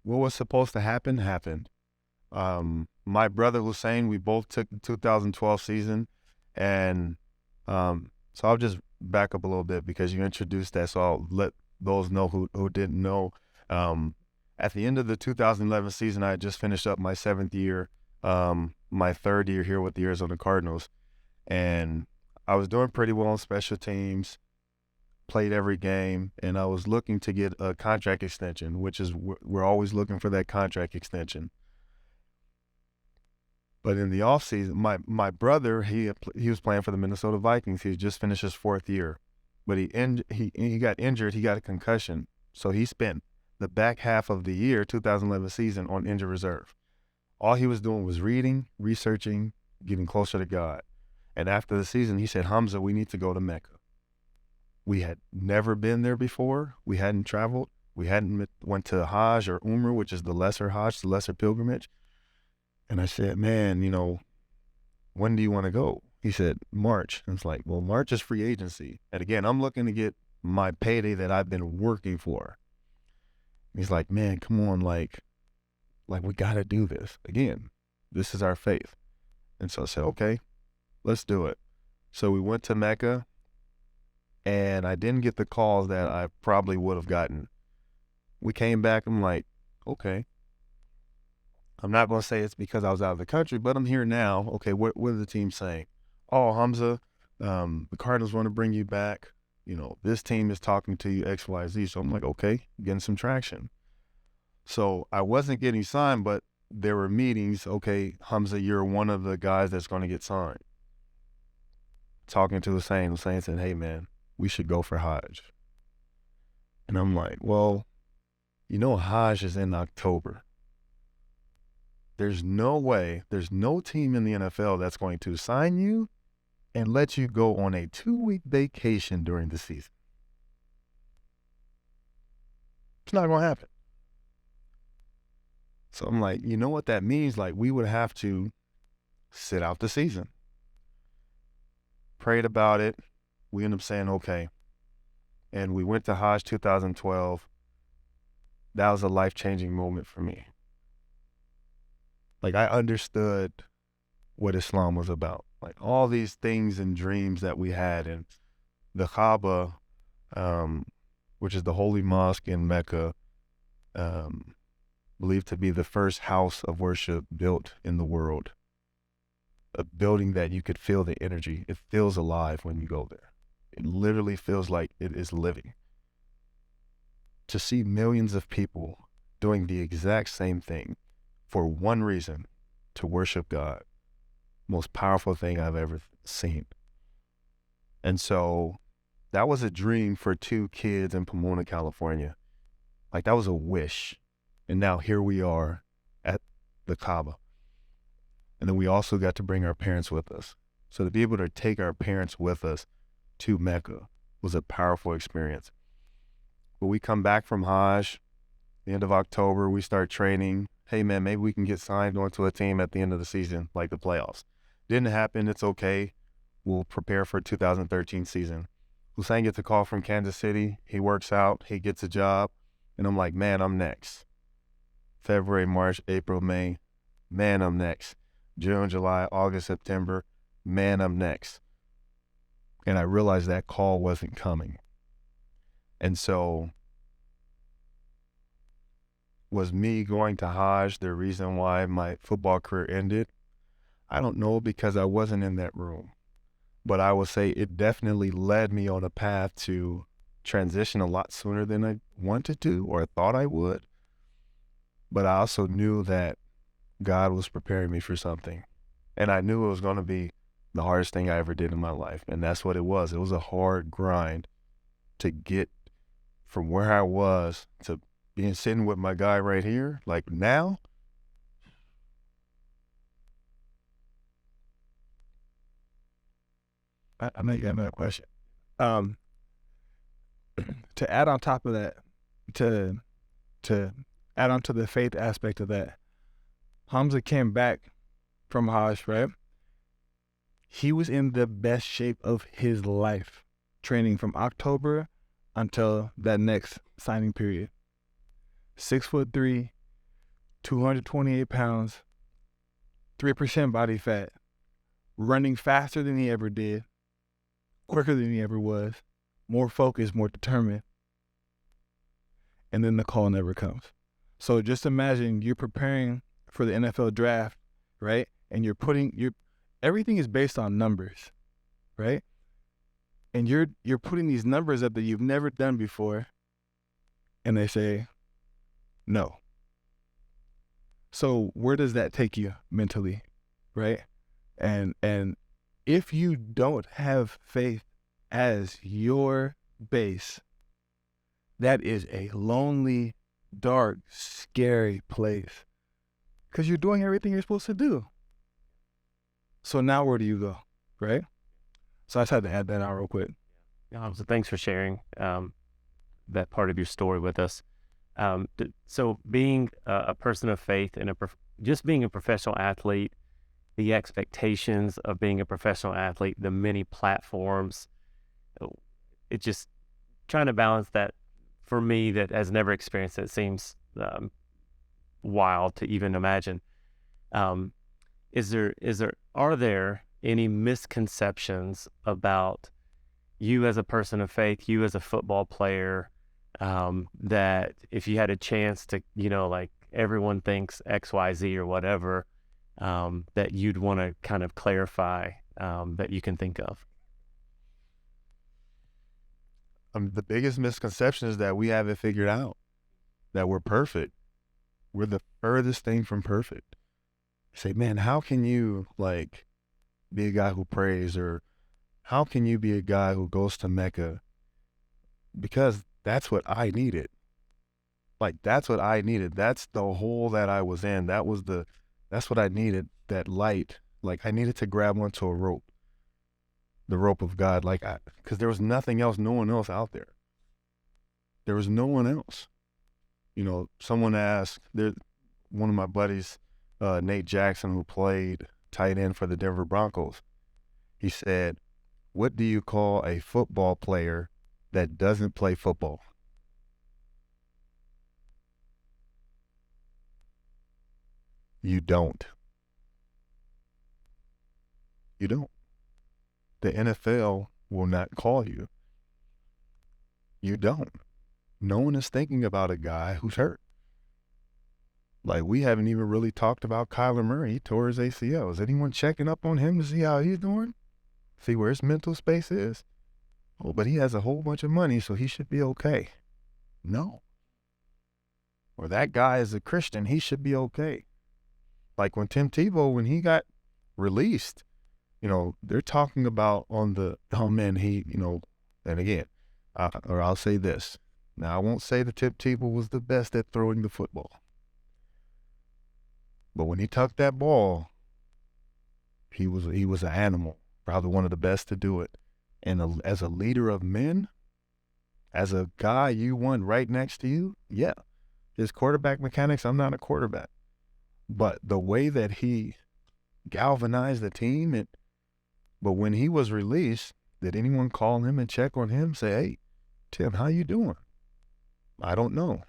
what was supposed to happen happened. My brother Hussein, we both took the 2012 season, and so I'll just back up a little bit because you introduced that, so I'll let those know who didn't know. At the end of the 2011 season, I had just finished up my 7th year, my 3rd year here with the Arizona Cardinals, and I was doing pretty well on special teams, played every game, and I was looking to get a contract extension, which is, we're always looking for that contract extension. But in the offseason, my brother, he was playing for the Minnesota Vikings. He had just finished his 4th year, but he got injured. He got a concussion, so he spent the back half of the year, 2011 season, on injured reserve. All he was doing was reading, researching, getting closer to God. And after the season, he said, Hamza, we need to go to Mecca. We had never been there before. We hadn't traveled. We hadn't went to Hajj or Umrah, which is the lesser Hajj, the lesser pilgrimage. And I said, man, when do you want to go? He said, March. And it's like, well, March is free agency. And again, I'm looking to get my payday that I've been working for. He's like, man, come on, like we got to do this. Again, this is our faith. And so I said, okay, let's do it. So we went to Mecca, and I didn't get the calls that I probably would have gotten. We came back, I'm like, okay. I'm not going to say it's because I was out of the country, but I'm here now. Okay, what are the teams saying? Oh, Hamza, the Cardinals want to bring you back. This team is talking to you, X, Y, Z. So I'm like, okay, getting some traction. So I wasn't getting signed, but there were meetings. Okay, Hamza, you're one of the guys that's going to get signed. Talking to Hussein said, hey, man, we should go for Hajj. And I'm like, well, Hajj is in October. there's no way, there's no team in the NFL that's going to sign you and let you go on a 2-week vacation during the season. It's not going to happen. So I'm like, you know what that means? Like, we would have to sit out the season. Prayed about it. We ended up saying, okay. And we went to Hajj 2012. That was a life-changing moment for me. Like, I understood what Islam was about. Like, all these things and dreams that we had. And the Kaaba, which is the holy mosque in Mecca, believed to be the first house of worship built in the world. A building that you could feel the energy. It feels alive when you go there. It literally feels like it is living. To see millions of people doing the exact same thing for one reason, to worship God, most powerful thing I've ever seen. And so that was a dream for 2 kids in Pomona, California. Like, that was a wish. And now here we are at the Kaaba. And then we also got to bring our parents with us. So to be able to take our parents with us to Mecca was a powerful experience. But we come back from Hajj, the end of October, we start training. Hey man, maybe we can get signed onto a team at the end of the season, like the playoffs. Didn't happen, it's okay. We'll prepare for 2013 season. Hussein gets a call from Kansas City. He works out, he gets a job. And I'm like, man, I'm next. February, March, April, May, man, I'm next. June, July, August, September, man, I'm next. And I realized that call wasn't coming. And so, was me going to Hajj the reason why my football career ended? I don't know, because I wasn't in that room. But I will say it definitely led me on a path to transition a lot sooner than I wanted to or thought I would. But I also knew that God was preparing me for something. And I knew it was going to be the hardest thing I ever did in my life. And that's what it was. It was a hard grind to get from where I was to being sitting with my guy right here, like now. I know you got another question. To add on top of that, to add on to the faith aspect of that, Hamza came back from Hajj, right? He was in the best shape of his life, training from October until that next signing period. 6'3", 228 pounds, 3% body fat, running faster than he ever did, quicker than he ever was, more focused, more determined. And then the call never comes. So just imagine you're preparing for the NFL draft, right? And everything is based on numbers, right? And you're putting these numbers up that you've never done before, and they say no. So where does that take you mentally, right? And if you don't have faith as your base, that is a lonely, dark, scary place, because you're doing everything you're supposed to do. So now where do you go, right? So I just had to add that out real quick. So thanks for sharing that part of your story with us. So being a person of faith and just being a professional athlete, the expectations of being a professional athlete, the many platforms, it just trying to balance that for me that has never experienced it seems wild to even imagine. Are there any misconceptions about you as a person of faith, you as a football player, that if you had a chance to, like everyone thinks X, Y, Z or whatever, that you'd want to kind of clarify, that you can think of? The biggest misconception is that we have it figured out, that we're perfect. We're the furthest thing from perfect. Say, man, how can you be a guy who prays, or how can you be a guy who goes to Mecca? Because that's what I needed. That's what I needed. That's the hole that I was in. That was the That's what I needed, that light. Like, I needed to grab onto a rope, the rope of God, because there was nothing else, no one else out there. There was no one else. You know, someone asked, one of my buddies, Nate Jackson, who played tight end for the Denver Broncos, he said, "What do you call a football player that doesn't play football?" You don't. You don't. The NFL will not call you. You don't. No one is thinking about a guy who's hurt. Like, we haven't even really talked about Kyler Murray. He tore his ACL. Is anyone checking up on him to see how he's doing? See where his mental space is? Oh, but he has a whole bunch of money, so he should be okay. No. Or that guy is a Christian, he should be okay. Like when Tim Tebow, when he got released, you know, they're talking about on the, oh man, he, you know, and again, or I'll say this. Now, I won't say that Tim Tebow was the best at throwing the football. But when he tucked that ball, he was an animal, probably one of the best to do it. And as a leader of men, as a guy you want right next to you, yeah, his quarterback mechanics, I'm not a quarterback. But the way that he galvanized the team, but when he was released, did anyone call him and check on him, say, "Hey, Tim, how you doing?" I don't know.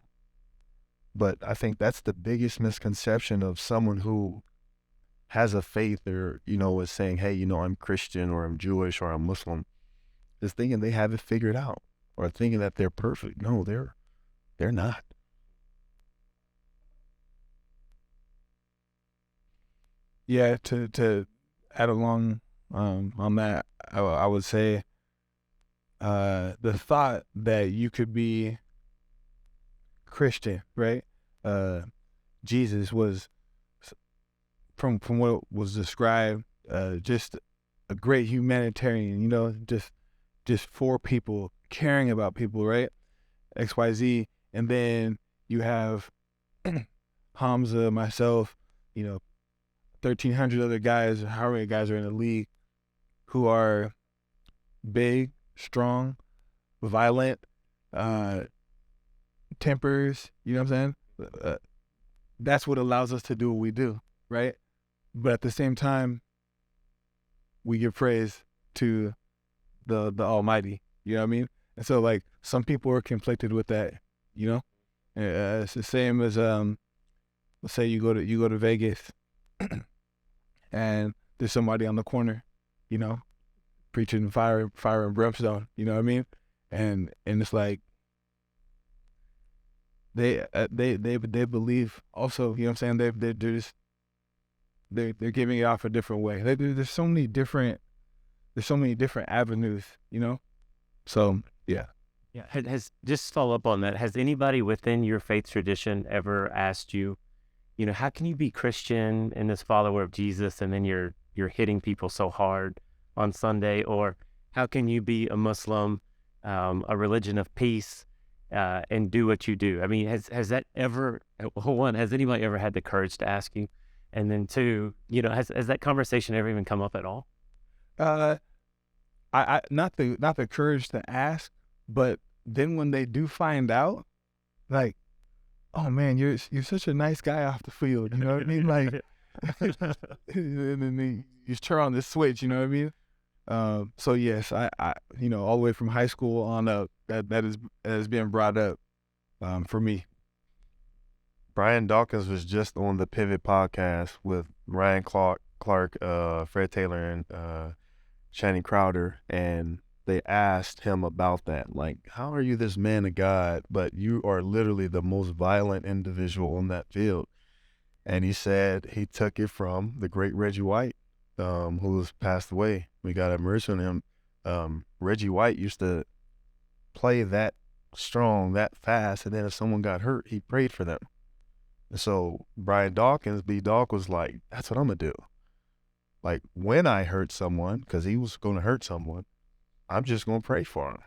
But I think that's the biggest misconception of someone who has a faith or, you know, is saying, "Hey, you know, I'm Christian or I'm Jewish or I'm Muslim," is thinking they have it figured out or thinking that they're perfect. No, they're not. Yeah, to add along on that, I would say the thought that you could be Christian, right? Jesus was, from what was described, just a great humanitarian, you know, just for people, caring about people, right? XYZ. And then you have Hamza, myself, you know, 1,300 other guys, how many guys are in the league who are big, strong, violent, tempers, you know what I'm saying? That's what allows us to do what we do, right? But at the same time, we give praise to the Almighty, you know what I mean? And so, like, some people are conflicted with that, you know? It's the same as, let's say you go to Vegas and there's somebody on the corner, you know, preaching fire and brimstone, you know what I mean? And it's like, they believe also, you know what I'm saying? They're giving it off a different way. There's so many different avenues, you know? So, yeah. Yeah. Has just follow up on that. Has anybody within your faith tradition ever asked you, you know, how can you be Christian and this follower of Jesus and then you're hitting people so hard on Sunday? Or how can you be a Muslim, a religion of peace, and do what you do? I mean, has that ever, one, has anybody ever had the courage to ask you? And then two, you know, has that conversation ever even come up at all? I not the courage to ask, but then when they do find out, like, oh man, you're such a nice guy off the field, you know what I mean? Like, and then you turn on this switch, you know what I mean? So yes, I you know, all the way from high school on up, that has been brought up for me. Brian Dawkins was just on the Pivot podcast with Ryan Clark, Fred Taylor, and Channing Crowder, and they asked him about that. Like, how are you this man of God, but you are literally the most violent individual on that field? And he said he took it from the great Reggie White, who has passed away. We got immersed in him. Reggie White used to play that strong, that fast, and then if someone got hurt, he prayed for them. And so Brian Dawkins, B-Dawk, was like, that's what I'm going to do. Like, when I hurt someone, because he was going to hurt someone, I'm just going to pray for him.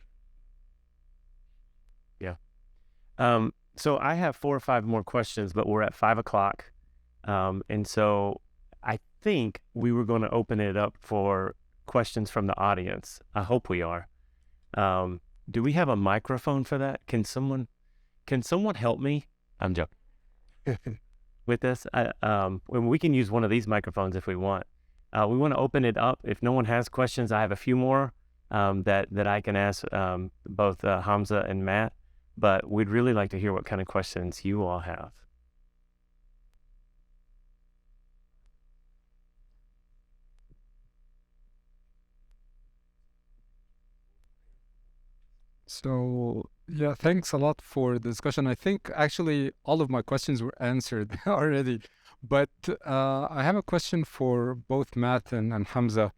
Yeah. So I have 4 or 5 more questions, but we're at 5 o'clock. And so I think we were going to open it up for questions from the audience. I hope we are. Do we have a microphone for that? Can someone help me? I'm joking. With this, we can use one of these microphones if we want. We want to open it up. If no one has questions, I have a few more that I can ask both Hamza and Matt, but we'd really like to hear what kind of questions you all have. So, yeah, thanks a lot for the discussion. I think actually all of my questions were answered already, but I have a question for both Matt and Hamza,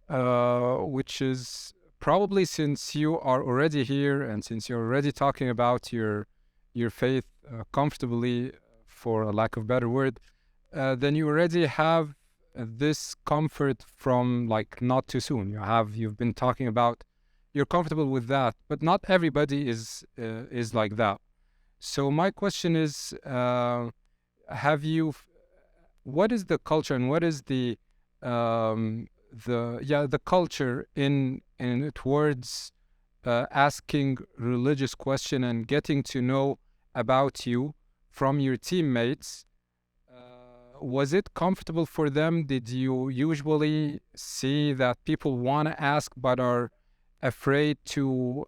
which is probably since you are already here and since you're already talking about your faith comfortably, for a lack of better word, then you already have this comfort from like not too soon. You've been talking about you're comfortable with that, but not everybody is like that. So my question is, what is the culture and what is the culture in towards asking religious question and getting to know about you from your teammates? Was it comfortable for them? Did you usually see that people want to ask but are afraid to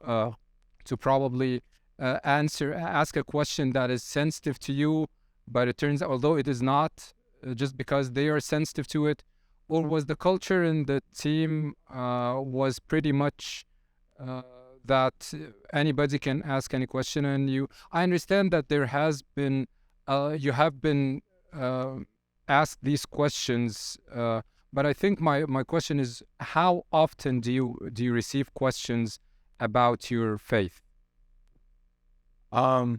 probably ask a question that is sensitive to you, but it turns out, although it is not, just because they are sensitive to it? Or was the culture in the team was pretty much that anybody can ask any question? And I understand that there has been, you have been asked these questions, but I think my question is, how often do you receive questions about your faith? Are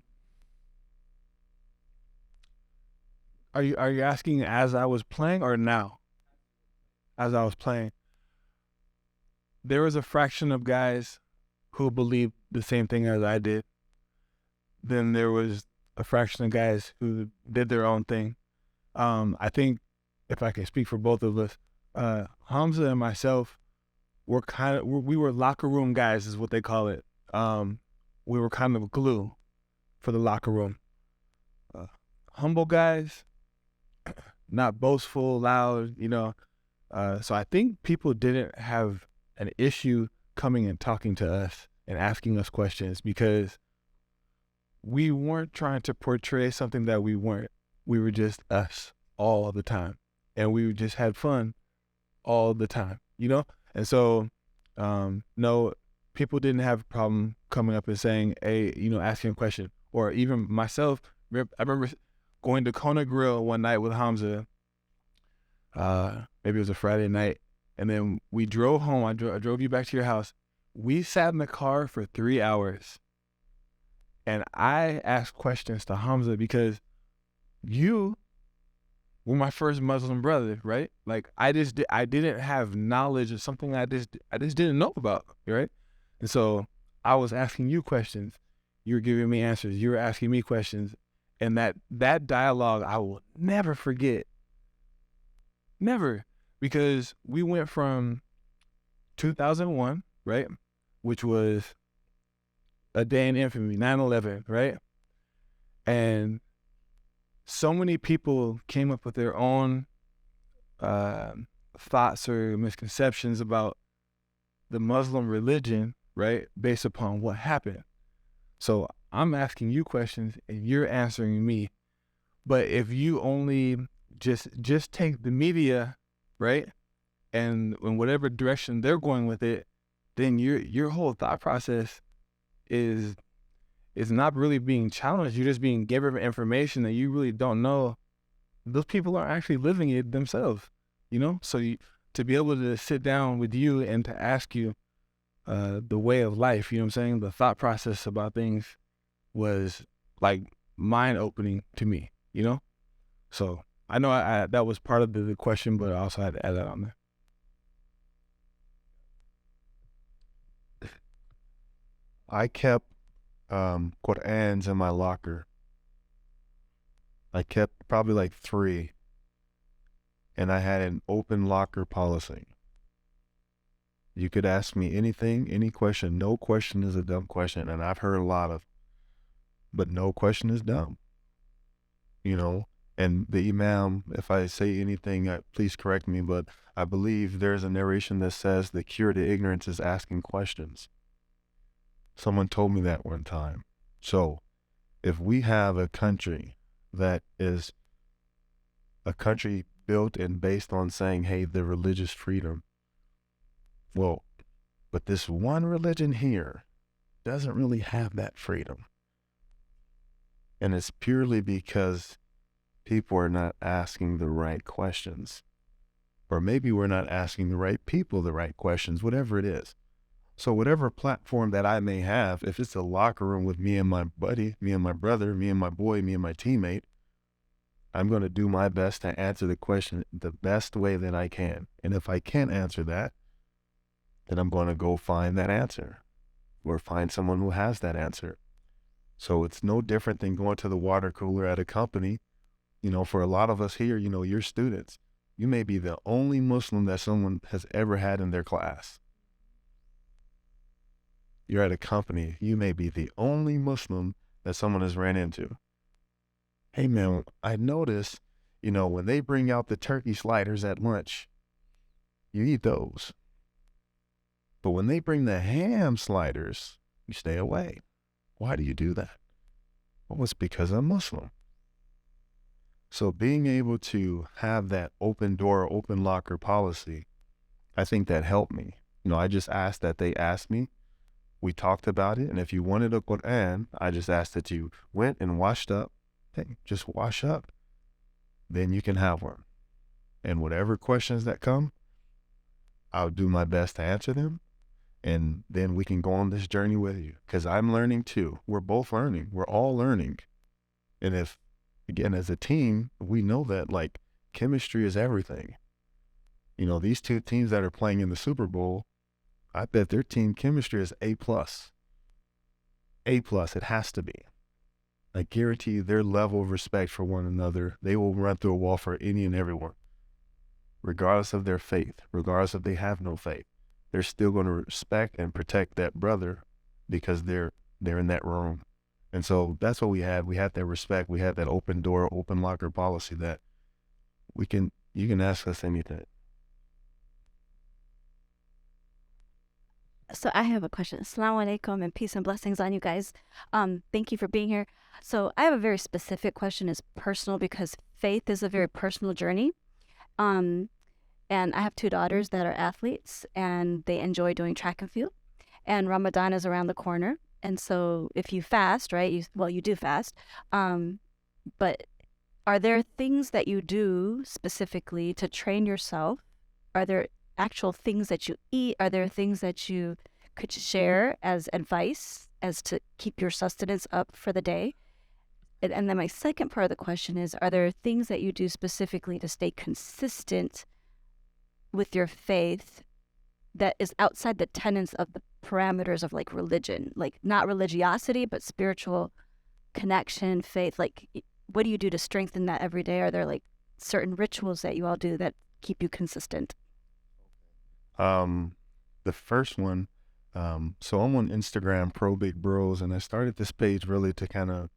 you asking as I was playing or now? As I was playing, there was a fraction of guys who believed the same thing as I did. Then there was a fraction of guys who did their own thing. I think, if I can speak for both of us, Hamza and myself we were locker room guys, is what they call it. We were kind of glue for the locker room. Humble guys, not boastful, loud, so I think people didn't have an issue coming and talking to us and asking us questions because we weren't trying to portray something that we weren't. We were just us all the time. And we just had fun all the time, And so, no, people didn't have a problem coming up and saying, hey, asking a question. Or even myself, I remember going to Kona Grill one night with Hamza. Maybe it was a Friday night. And then we drove home. I drove you back to your house. We sat in the car for 3 hours. And I asked questions to Hamza because you were my first Muslim brother, right? Like I didn't have knowledge of something I just didn't know about, right? And so I was asking you questions, you were giving me answers, you were asking me questions, and that dialogue I will never forget, never, because we went from 2001, right, which was a day in infamy, 9/11, right, and so many people came up with their own thoughts or misconceptions about the Muslim religion, right, based upon what happened. So I'm asking you questions and you're answering me. But if you only just take the media, right, and in whatever direction they're going with it, then your whole thought process is not really being challenged. You're just being given information that you really don't know. Those people aren't actually living it themselves, So to be able to sit down with you and to ask you the way of life, the thought process about things was like mind-opening to me, So I know I that was part of the question, but I also had to add that on there. I kept Qur'ans in my locker. I kept probably like 3, and I had an open locker policy. You could ask me anything, any question. No question is a dumb question, and I've heard a lot of, but no question is dumb. You know, and the Imam, if I say anything, please correct me, but I believe there's a narration that says the cure to ignorance is asking questions. Someone told me that one time. So if we have a country that is a country built and based on saying, hey, the religious freedom, well, but this one religion here doesn't really have that freedom. And it's purely because people are not asking the right questions. Or maybe we're not asking the right people the right questions, whatever it is. So whatever platform that I may have, if it's a locker room with me and my buddy, me and my brother, me and my boy, me and my teammate, I'm going to do my best to answer the question the best way that I can. And if I can't answer that, then I'm going to go find that answer or find someone who has that answer. So it's no different than going to the water cooler at a company. You know, for a lot of us here, you know, you're students. You may be the only Muslim that someone has ever had in their class. You're at a company. You may be the only Muslim that someone has ran into. Hey, man, I noticed, you know, when they bring out the turkey sliders at lunch, you eat those. But when they bring the ham sliders, you stay away. Why do you do that? Well, it's because I'm Muslim. So being able to have that open door, open locker policy, I think that helped me. You know, I just asked that they asked me. We talked about it. And if you wanted a Quran, I just asked that you went and washed up. Hey, just wash up. Then you can have one. And whatever questions that come, I'll do my best to answer them. And then we can go on this journey with you. Because I'm learning too. We're both learning. We're all learning. And if, again, as a team, we know that like chemistry is everything. You know, these two teams that are playing in the Super Bowl, I bet their team chemistry is A+. A+, it has to be. I guarantee you their level of respect for one another, they will run through a wall for any and everyone. Regardless of their faith, regardless if they have no faith, they're still going to respect and protect that brother because they're in that room. And so that's what we had. We had that respect. We had that open door, open locker policy that you can ask us anything. So I have a question. Assalamu alaikum and peace and blessings on you guys. Thank you for being here. So I have a very specific question. It's personal because faith is a very personal journey. And I have two daughters that are athletes and they enjoy doing track and field. And Ramadan is around the corner. And so if you fast, right, you do fast. But are there things that you do specifically to train yourself? Are there actual things that you eat? Are there things that you could share as advice as to keep your sustenance up for the day? And then my second part of the question is, are there things that you do specifically to stay consistent with your faith that is outside the tenets of the parameters of like religion, like not religiosity, but spiritual connection, faith? Like, what do you do to strengthen that every day? Are there like certain rituals that you all do that keep you consistent? The first one, so I'm on Instagram, Pro Big Bros, and I started this page really to kind of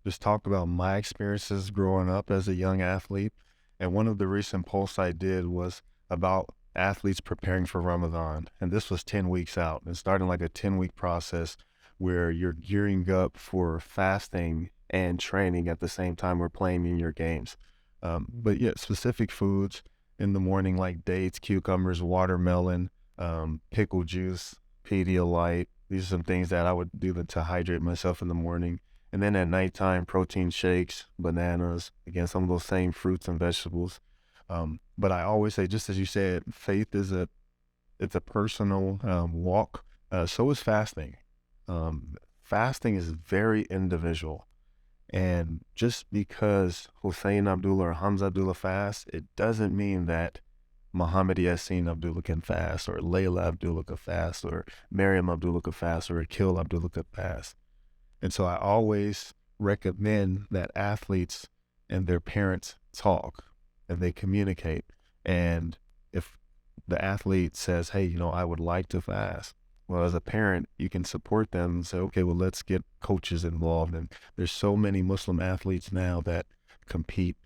just talk about my experiences growing up as a young athlete. And one of the recent posts I did was about athletes preparing for Ramadan. And this was 10 weeks out and starting like a 10-week process where you're gearing up for fasting and training at the same time we're playing in your games. But yeah, specific foods in the morning like dates, cucumbers, watermelon, pickle juice, Pedialyte. These are some things that I would do to hydrate myself in the morning. And then at nighttime, protein shakes, bananas, again, some of those same fruits and vegetables. But I always say, just as you said, faith is it's a personal walk. So is fasting. Fasting is very individual. And just because Hussein Abdullah or Hamza Abdullah fast, it doesn't mean that Muhammad Yassin Abdullah can fast, or Layla Abdullah can fast, or Maryam Abdullah can fast, or Akil Abdullah can fast. And so I always recommend that athletes and their parents talk and they communicate. And if the athlete says, hey, I would like to fast, well, as a parent, you can support them and say, okay, well, let's get coaches involved. And there's so many Muslim athletes now that compete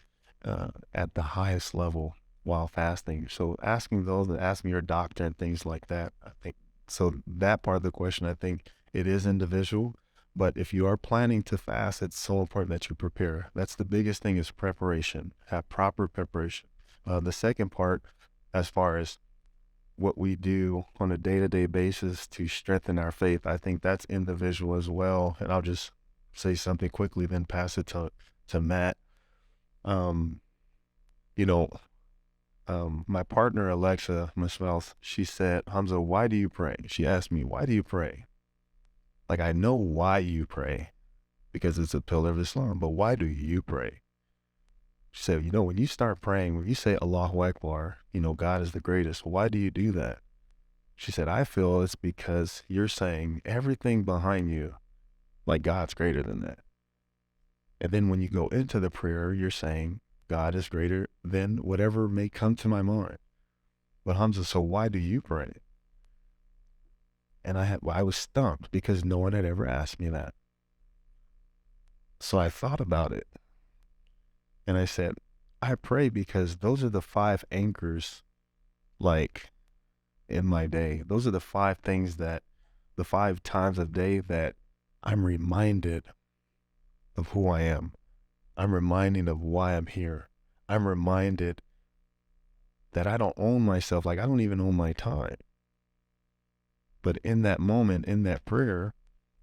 at the highest level while fasting. So asking those and asking your doctor and things like that, I think, so that part of the question, I think it is individual. But if you are planning to fast, it's so important that you prepare. That's the biggest thing, is preparation. Have proper preparation. The second part, as far as what we do on a day-to-day basis to strengthen our faith, I think that's individual as well. And I'll just say something quickly, then pass it to Matt. My partner, Alexa, my spouse, she said, Hamza, why do you pray? She asked me, why do you pray? Like, I know why you pray, because it's a pillar of Islam, but why do you pray? She said, when you start praying, when you say Allahu Akbar, God is the greatest, why do you do that? She said, I feel it's because you're saying everything behind you, like God's greater than that. And then when you go into the prayer, you're saying God is greater than whatever may come to my mind. But Hamza, so why do you pray? And I was stumped because no one had ever asked me that. So I thought about it. And I said, I pray because those are the 5 anchors, like, in my day. Those are the 5 things the 5 times a day that I'm reminded of who I am. I'm reminded of why I'm here. I'm reminded that I don't own myself. Like, I don't even own my time. But in that moment, in that prayer,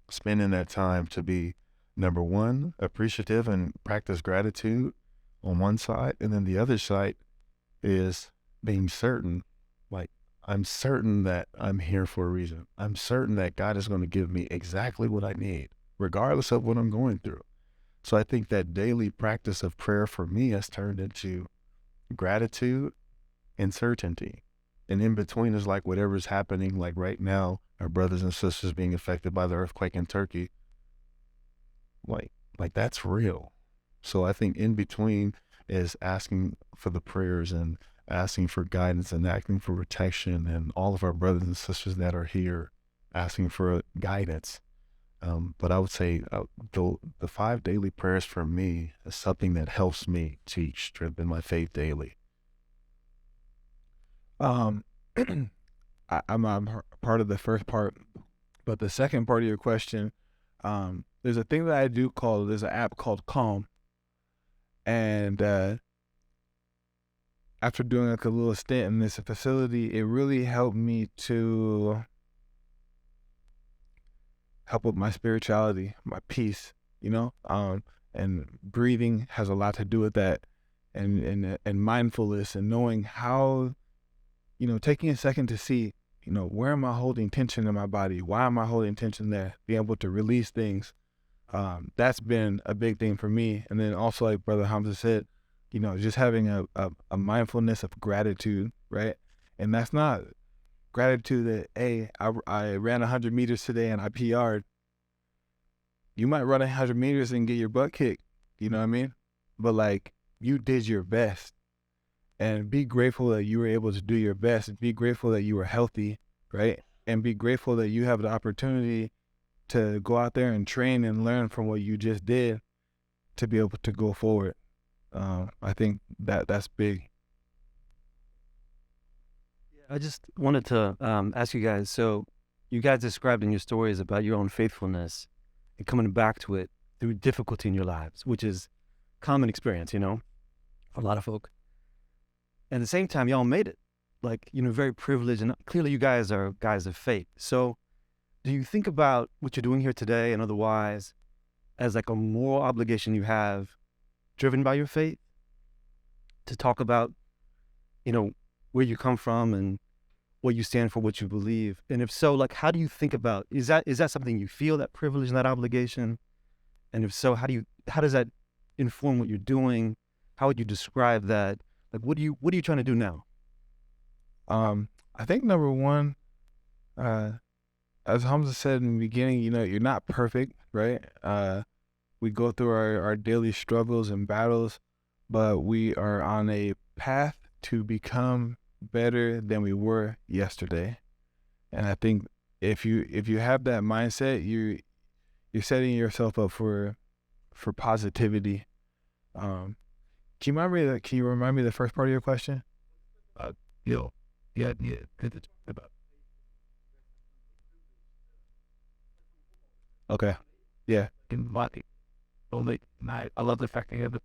spending that time to be, number one, appreciative and practice gratitude on one side. And then the other side is being certain, like, I'm certain that I'm here for a reason. I'm certain that God is going to give me exactly what I need, regardless of what I'm going through. So I think that daily practice of prayer for me has turned into gratitude and certainty. And in between is like whatever's happening, like right now, our brothers and sisters being affected by the earthquake in Turkey. Like that's real. So I think in between is asking for the prayers and asking for guidance and asking for protection, and all of our brothers and sisters that are here asking for guidance. But I would say the 5 daily prayers for me is something that helps me to strengthen my faith daily. I'm part of the first part, but the second part of your question, there's a thing that I do there's an app called Calm, and after doing like a little stint in this facility, it really helped me to help with my spirituality, my peace, and breathing has a lot to do with that, and mindfulness, and knowing how, taking a second to see, where am I holding tension in my body? Why am I holding tension there? Being able to release things. That's been a big thing for me. And then also, like Brother Hamza said, just having a mindfulness of gratitude, right? And that's not gratitude that, hey, I ran 100 meters today and I PR'd. You might run 100 meters and get your butt kicked, you know what I mean? But like, you did your best. And be grateful that you were able to do your best. Be grateful that you were healthy, right? And be grateful that you have the opportunity to go out there and train and learn from what you just did to be able to go forward. I think that's big. I just wanted to ask you guys, so you guys described in your stories about your own faithfulness and coming back to it through difficulty in your lives, which is common experience, for a lot of folk. At the same time, y'all made it, very privileged, and clearly you guys are guys of faith. So do you think about what you're doing here today and otherwise as like a moral obligation you have driven by your faith to talk about, where you come from and what you stand for, what you believe? And if so, how do you think about, is that something you feel, that privilege and that obligation? And if so, how does that inform what you're doing? How would you describe that? What are you trying to do now? I think number one, as Hamza said in the beginning, you're not perfect, right? We go through our daily struggles and battles, but we are on a path to become better than we were yesterday. And I think if you have that mindset, you're setting yourself up for positivity. Can you remind me the first part of your question? Yeah, good about. Okay. Yeah. In body. Only night. I love the fact that you have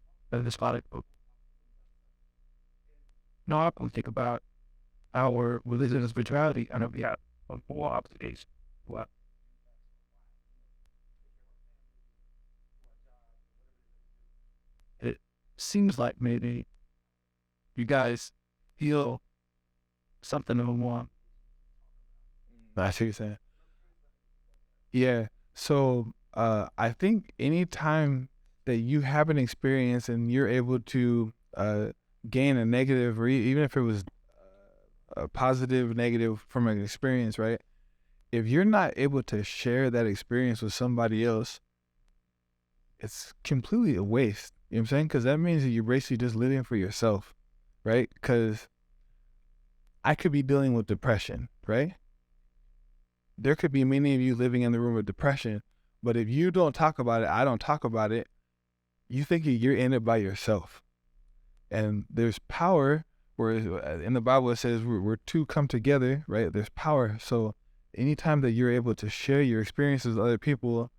this body. No, I can think about our religion and spirituality. I know we have more observation. What? It seems like maybe you guys feel something of one. I see what you're saying. Yeah. So I think anytime that you have an experience and you're able to gain a negative, or even if it was a positive, negative from an experience, right? If you're not able to share that experience with somebody else, it's completely a waste. You know what I'm saying? Because that means that you're basically just living for yourself, right? Because I could be dealing with depression, right? There could be many of you living in the room with depression, but if you don't talk about it, I don't talk about it, you think you're in it by yourself. And there's power where in the Bible it says we're two come together, right? There's power. So anytime that you're able to share your experiences with other people,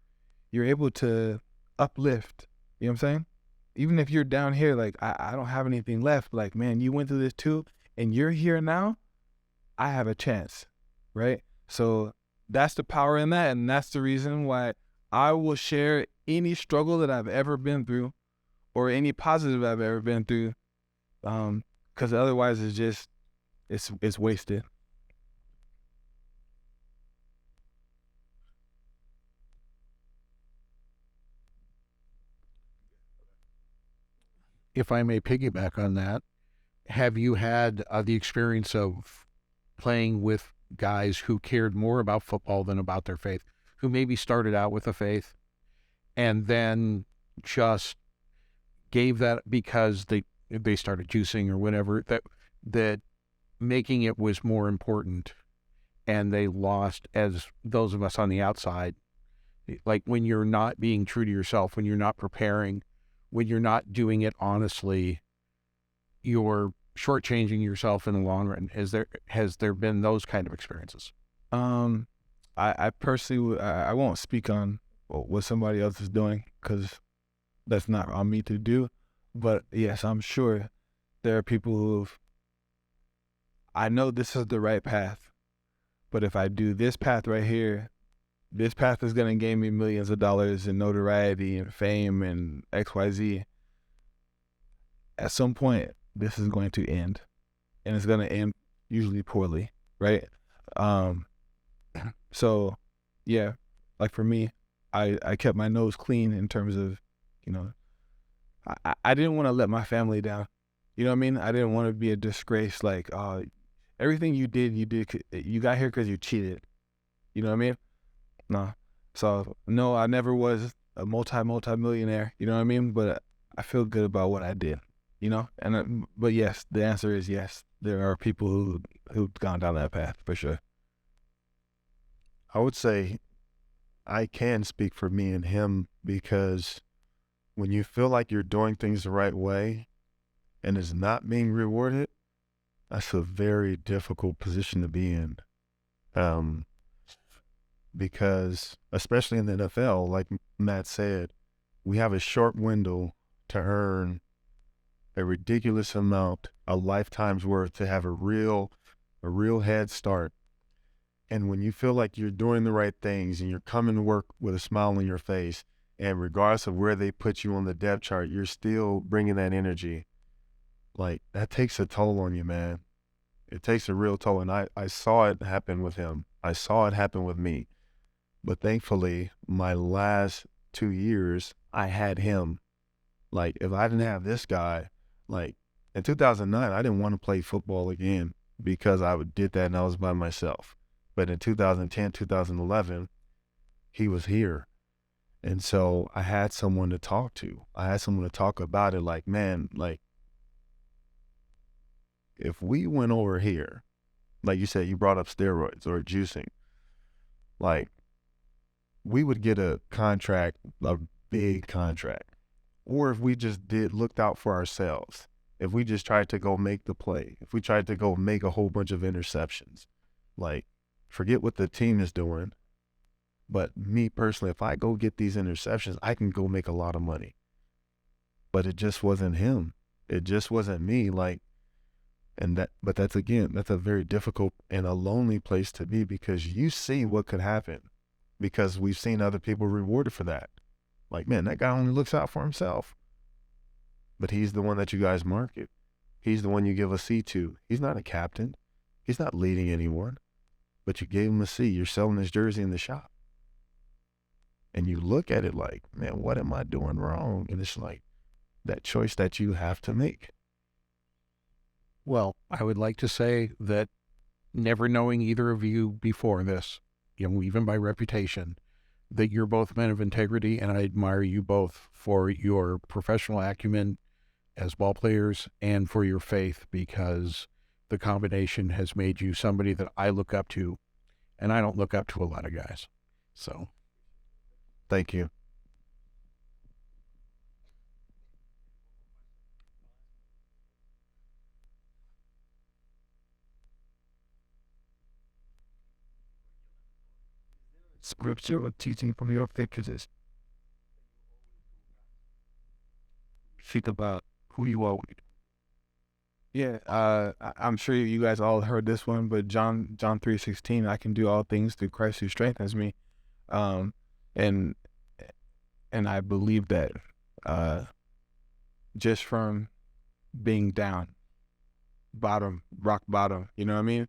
you're able to uplift. You know what I'm saying? Even if you're down here, like, I don't have anything left, like, man, you went through this too, and you're here now, I have a chance, right? So that's the power in that, and that's the reason why I will share any struggle that I've ever been through or any positive I've ever been through, because otherwise it's just, it's wasted. If I may piggyback on that, have you had the experience of playing with guys who cared more about football than about their faith, who maybe started out with a faith and then just gave that because they started juicing or whatever, that making it was more important, and they lost, as those of us on the outside, like when you're not being true to yourself, when you're not preparing, when you're not doing it honestly, you're shortchanging yourself in the long run. Has there been those kind of experiences? I personally, I won't speak on what somebody else is doing, because that's not on me to do. But yes, I'm sure there are people I know this is the right path, but if I do this path right here, this path is going to gain me millions of dollars in notoriety and fame and XYZ. At some point, this is going to end, and it's going to end usually poorly, right? So yeah, like for me, I kept my nose clean in terms of, I didn't want to let my family down. You know what I mean? I didn't want to be a disgrace, like, everything you got here because you cheated. You know what I mean? No. So no, I never was a multi-millionaire, you know what I mean? But I feel good about what I did, but yes, the answer is yes. There are people who've gone down that path for sure. I would say I can speak for me and him, because when you feel like you're doing things the right way and is not being rewarded, that's a very difficult position to be in. Because especially in the NFL, like Matt said, we have a short window to earn a ridiculous amount, a lifetime's worth, to have a real head start. And when you feel like you're doing the right things and you're coming to work with a smile on your face, and regardless of where they put you on the depth chart, you're still bringing that energy, like, that takes a toll on you, man. It takes a real toll. And I saw it happen with him. I saw it happen with me. But thankfully, my last 2 years, I had him. Like, if I didn't have this guy, like, in 2009, I didn't want to play football again because I did that and I was by myself. But in 2010, 2011, he was here. And so I had someone to talk to. I had someone to talk about it, like, man, like, if we went over here, like you said, you brought up steroids or juicing, like we would get a contract, a big contract. Or if we just looked out for ourselves, if we just tried to go make the play, if we tried to go make a whole bunch of interceptions, like forget what the team is doing. But me personally, if I go get these interceptions, I can go make a lot of money. But it just wasn't him. It just wasn't me. Like, but that's a very difficult and a lonely place to be, because you see what could happen, because we've seen other people rewarded for that. Like, man, that guy only looks out for himself. But he's the one that you guys market. He's the one you give a C to. He's not a captain. He's not leading anyone. But you gave him a C. You're selling his jersey in the shop. And you look at it like, man, what am I doing wrong? And it's like that choice that you have to make. Well, I would like to say that never knowing either of you before this, even by reputation, that you're both men of integrity, and I admire you both for your professional acumen as ball players and for your faith, because the combination has made you somebody that I look up to, and I don't look up to a lot of guys. So, thank you. Scripture or teaching from your faith tradition. Think about who you are with. Yeah, I'm sure you guys all heard this one, but John 3:16, I can do all things through Christ who strengthens me. And I believe that just from being down, rock bottom, you know what I mean?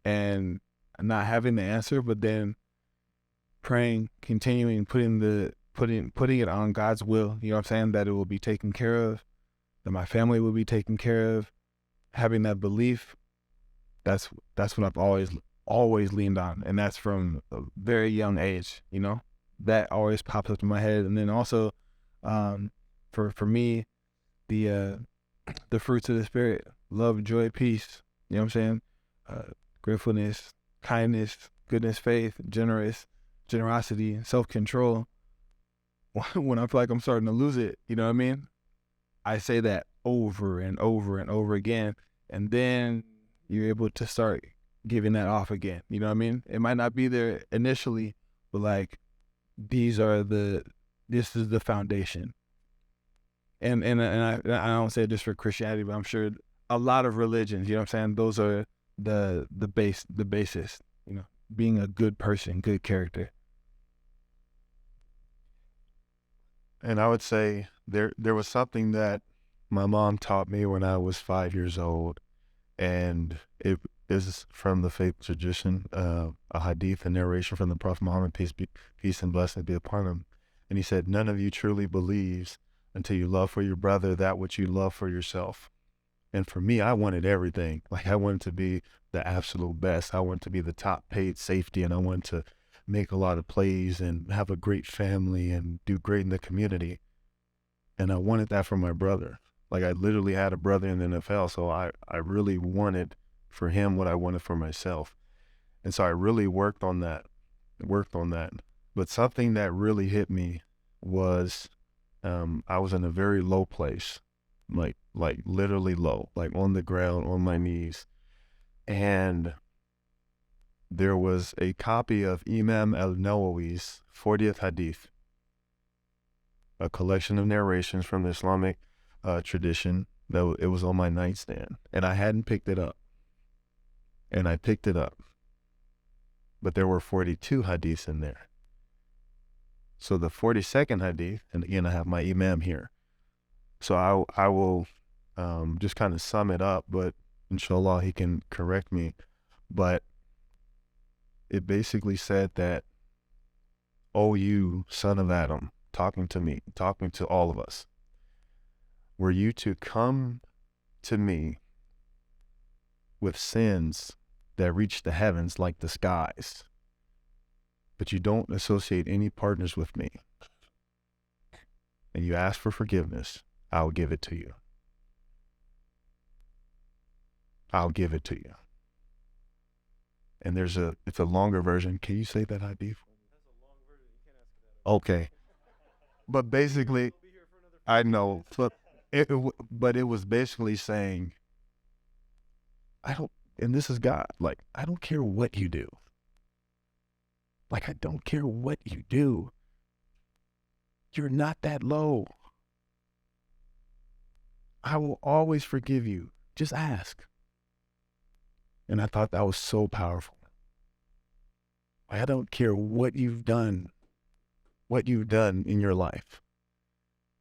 And not having the answer, but then praying, continuing, putting it on God's will, you know what I'm saying, that it will be taken care of, that my family will be taken care of, having that belief, that's what I've always leaned on. And that's from a very young age, that always pops up in my head. And then also, for me, the fruits of the Spirit, love, joy, peace, you know what I'm saying? Gratefulness, kindness, goodness, faith, generosity, self-control. When I feel like I'm starting to lose it, you know what I mean? I say that over and over and over again, and then you're able to start giving that off again. You know what I mean? It might not be there initially, but like this is the foundation. And I don't say it just for Christianity, but I'm sure a lot of religions, you know what I'm saying? Those are the basis, being a good person, good character. And I would say there was something that my mom taught me when I was 5 years old, and it is from the faith tradition, a hadith, a narration from the Prophet Muhammad, peace and blessings be upon him. And he said, none of you truly believes until you love for your brother that which you love for yourself. And for me, I wanted everything. Like, I wanted to be the absolute best. I wanted to be the top paid safety, and I wanted to make a lot of plays and have a great family and do great in the community. And I wanted that for my brother. Like, I literally had a brother in the NFL, so I really wanted for him what I wanted for myself. And so I really worked on that. But something that really hit me was I was in a very low place, like literally low, like on the ground, on my knees. And there was a copy of Imam al-Nawawi's 40th Hadith, a collection of narrations from the Islamic tradition. It was on my nightstand, and I hadn't picked it up. And I picked it up, but there were 42 Hadiths in there. So the 42nd Hadith, and again, I have my Imam here. So I will just kind of sum it up, but inshallah he can correct me. But it basically said that, "O you son of Adam," talking to me, talking to all of us, "were you to come to me with sins that reach the heavens like the skies, but you don't associate any partners with me, and you ask for forgiveness, I'll give it to you." I'll give it to you. And it's a longer version. Can you say that ID for me? That's a long version. You can't ask for that. Okay. But basically, I know, but it was basically saying, and this is God, like, I don't care what you do. Like, I don't care what you do. You're not that low. I will always forgive you. Just ask. And I thought that was so powerful. I don't care what you've done in your life.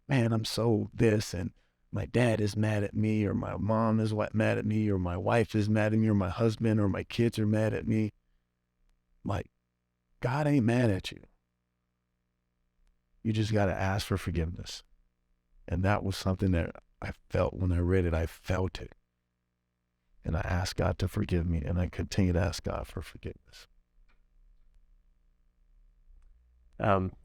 Man, I'm so this, and my dad is mad at me, or my mom is mad at me, or my wife is mad at me, or my husband or my kids are mad at me. Like, God ain't mad at you. You just got to ask for forgiveness. And that was something that I felt when I read it. I felt it. And I asked God to forgive me, and I continue to ask God for forgiveness.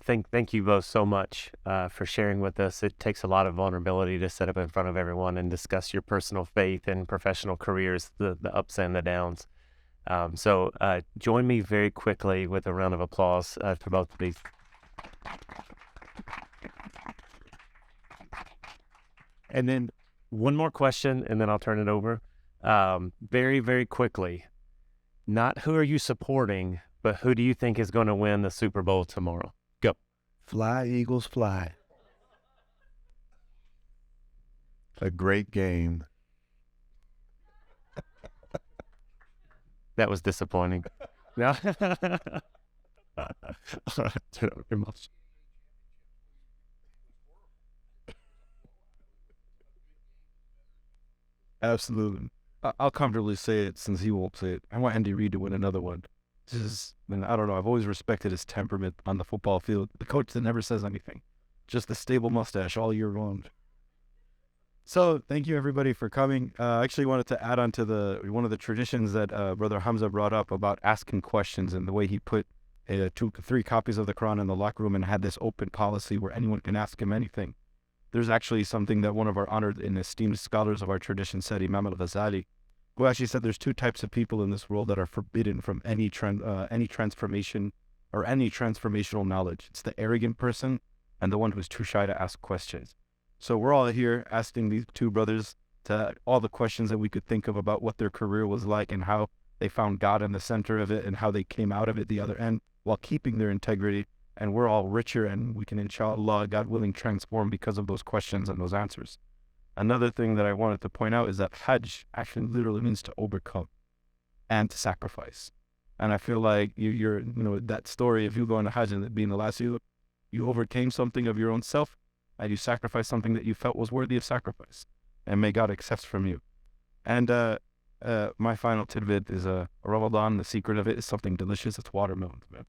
Thank you both so much for sharing with us. It takes a lot of vulnerability to sit up in front of everyone and discuss your personal faith and professional careers, the ups and the downs. So join me very quickly with a round of applause for both of these. And then one more question, and then I'll turn it over. Very, very quickly. Not who are you supporting, but who do you think is going to win the Super Bowl tomorrow? Go. Fly, Eagles, fly. A great game. That was disappointing. No. Absolutely. I'll comfortably say it since he won't say it. I want Andy Reid to win another one. I don't know. I've always respected his temperament on the football field. The coach that never says anything. Just a stable mustache all year long. So thank you everybody for coming. I actually wanted to add on to one of the traditions that Brother Hamza brought up about asking questions, and the way he put 3 copies of the Quran in the locker room and had this open policy where anyone can ask him anything. There's actually something that one of our honored and esteemed scholars of our tradition said, Imam al-Ghazali, who actually said there's 2 types of people in this world that are forbidden from any transformation or any transformational knowledge. It's the arrogant person and the one who's too shy to ask questions. So we're all here asking these 2 brothers to all the questions that we could think of about what their career was like and how they found God in the center of it and how they came out of it the other end while keeping their integrity. And we're all richer, and we can, inshallah, God willing, transform because of those questions and those answers. Another thing that I wanted to point out is that Hajj actually literally means to overcome and to sacrifice. And I feel like you're that story of you going to Hajj and it being the last year, you overcame something of your own self and you sacrificed something that you felt was worthy of sacrifice. And may God accept from you. And my final tidbit is Ramadan, the secret of it is something delicious. It's watermelons, man.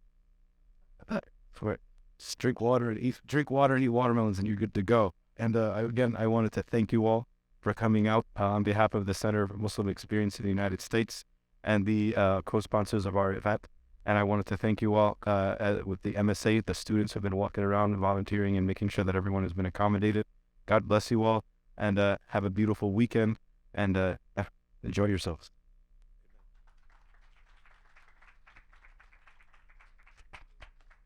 Just drink water and eat watermelons and you're good to go. And I wanted to thank you all for coming out on behalf of the Center for Muslim Experience in the United States and the co-sponsors of our event. And I wanted to thank you all with the MSA, the students who have been walking around and volunteering and making sure that everyone has been accommodated. God bless you all, and have a beautiful weekend, and enjoy yourselves.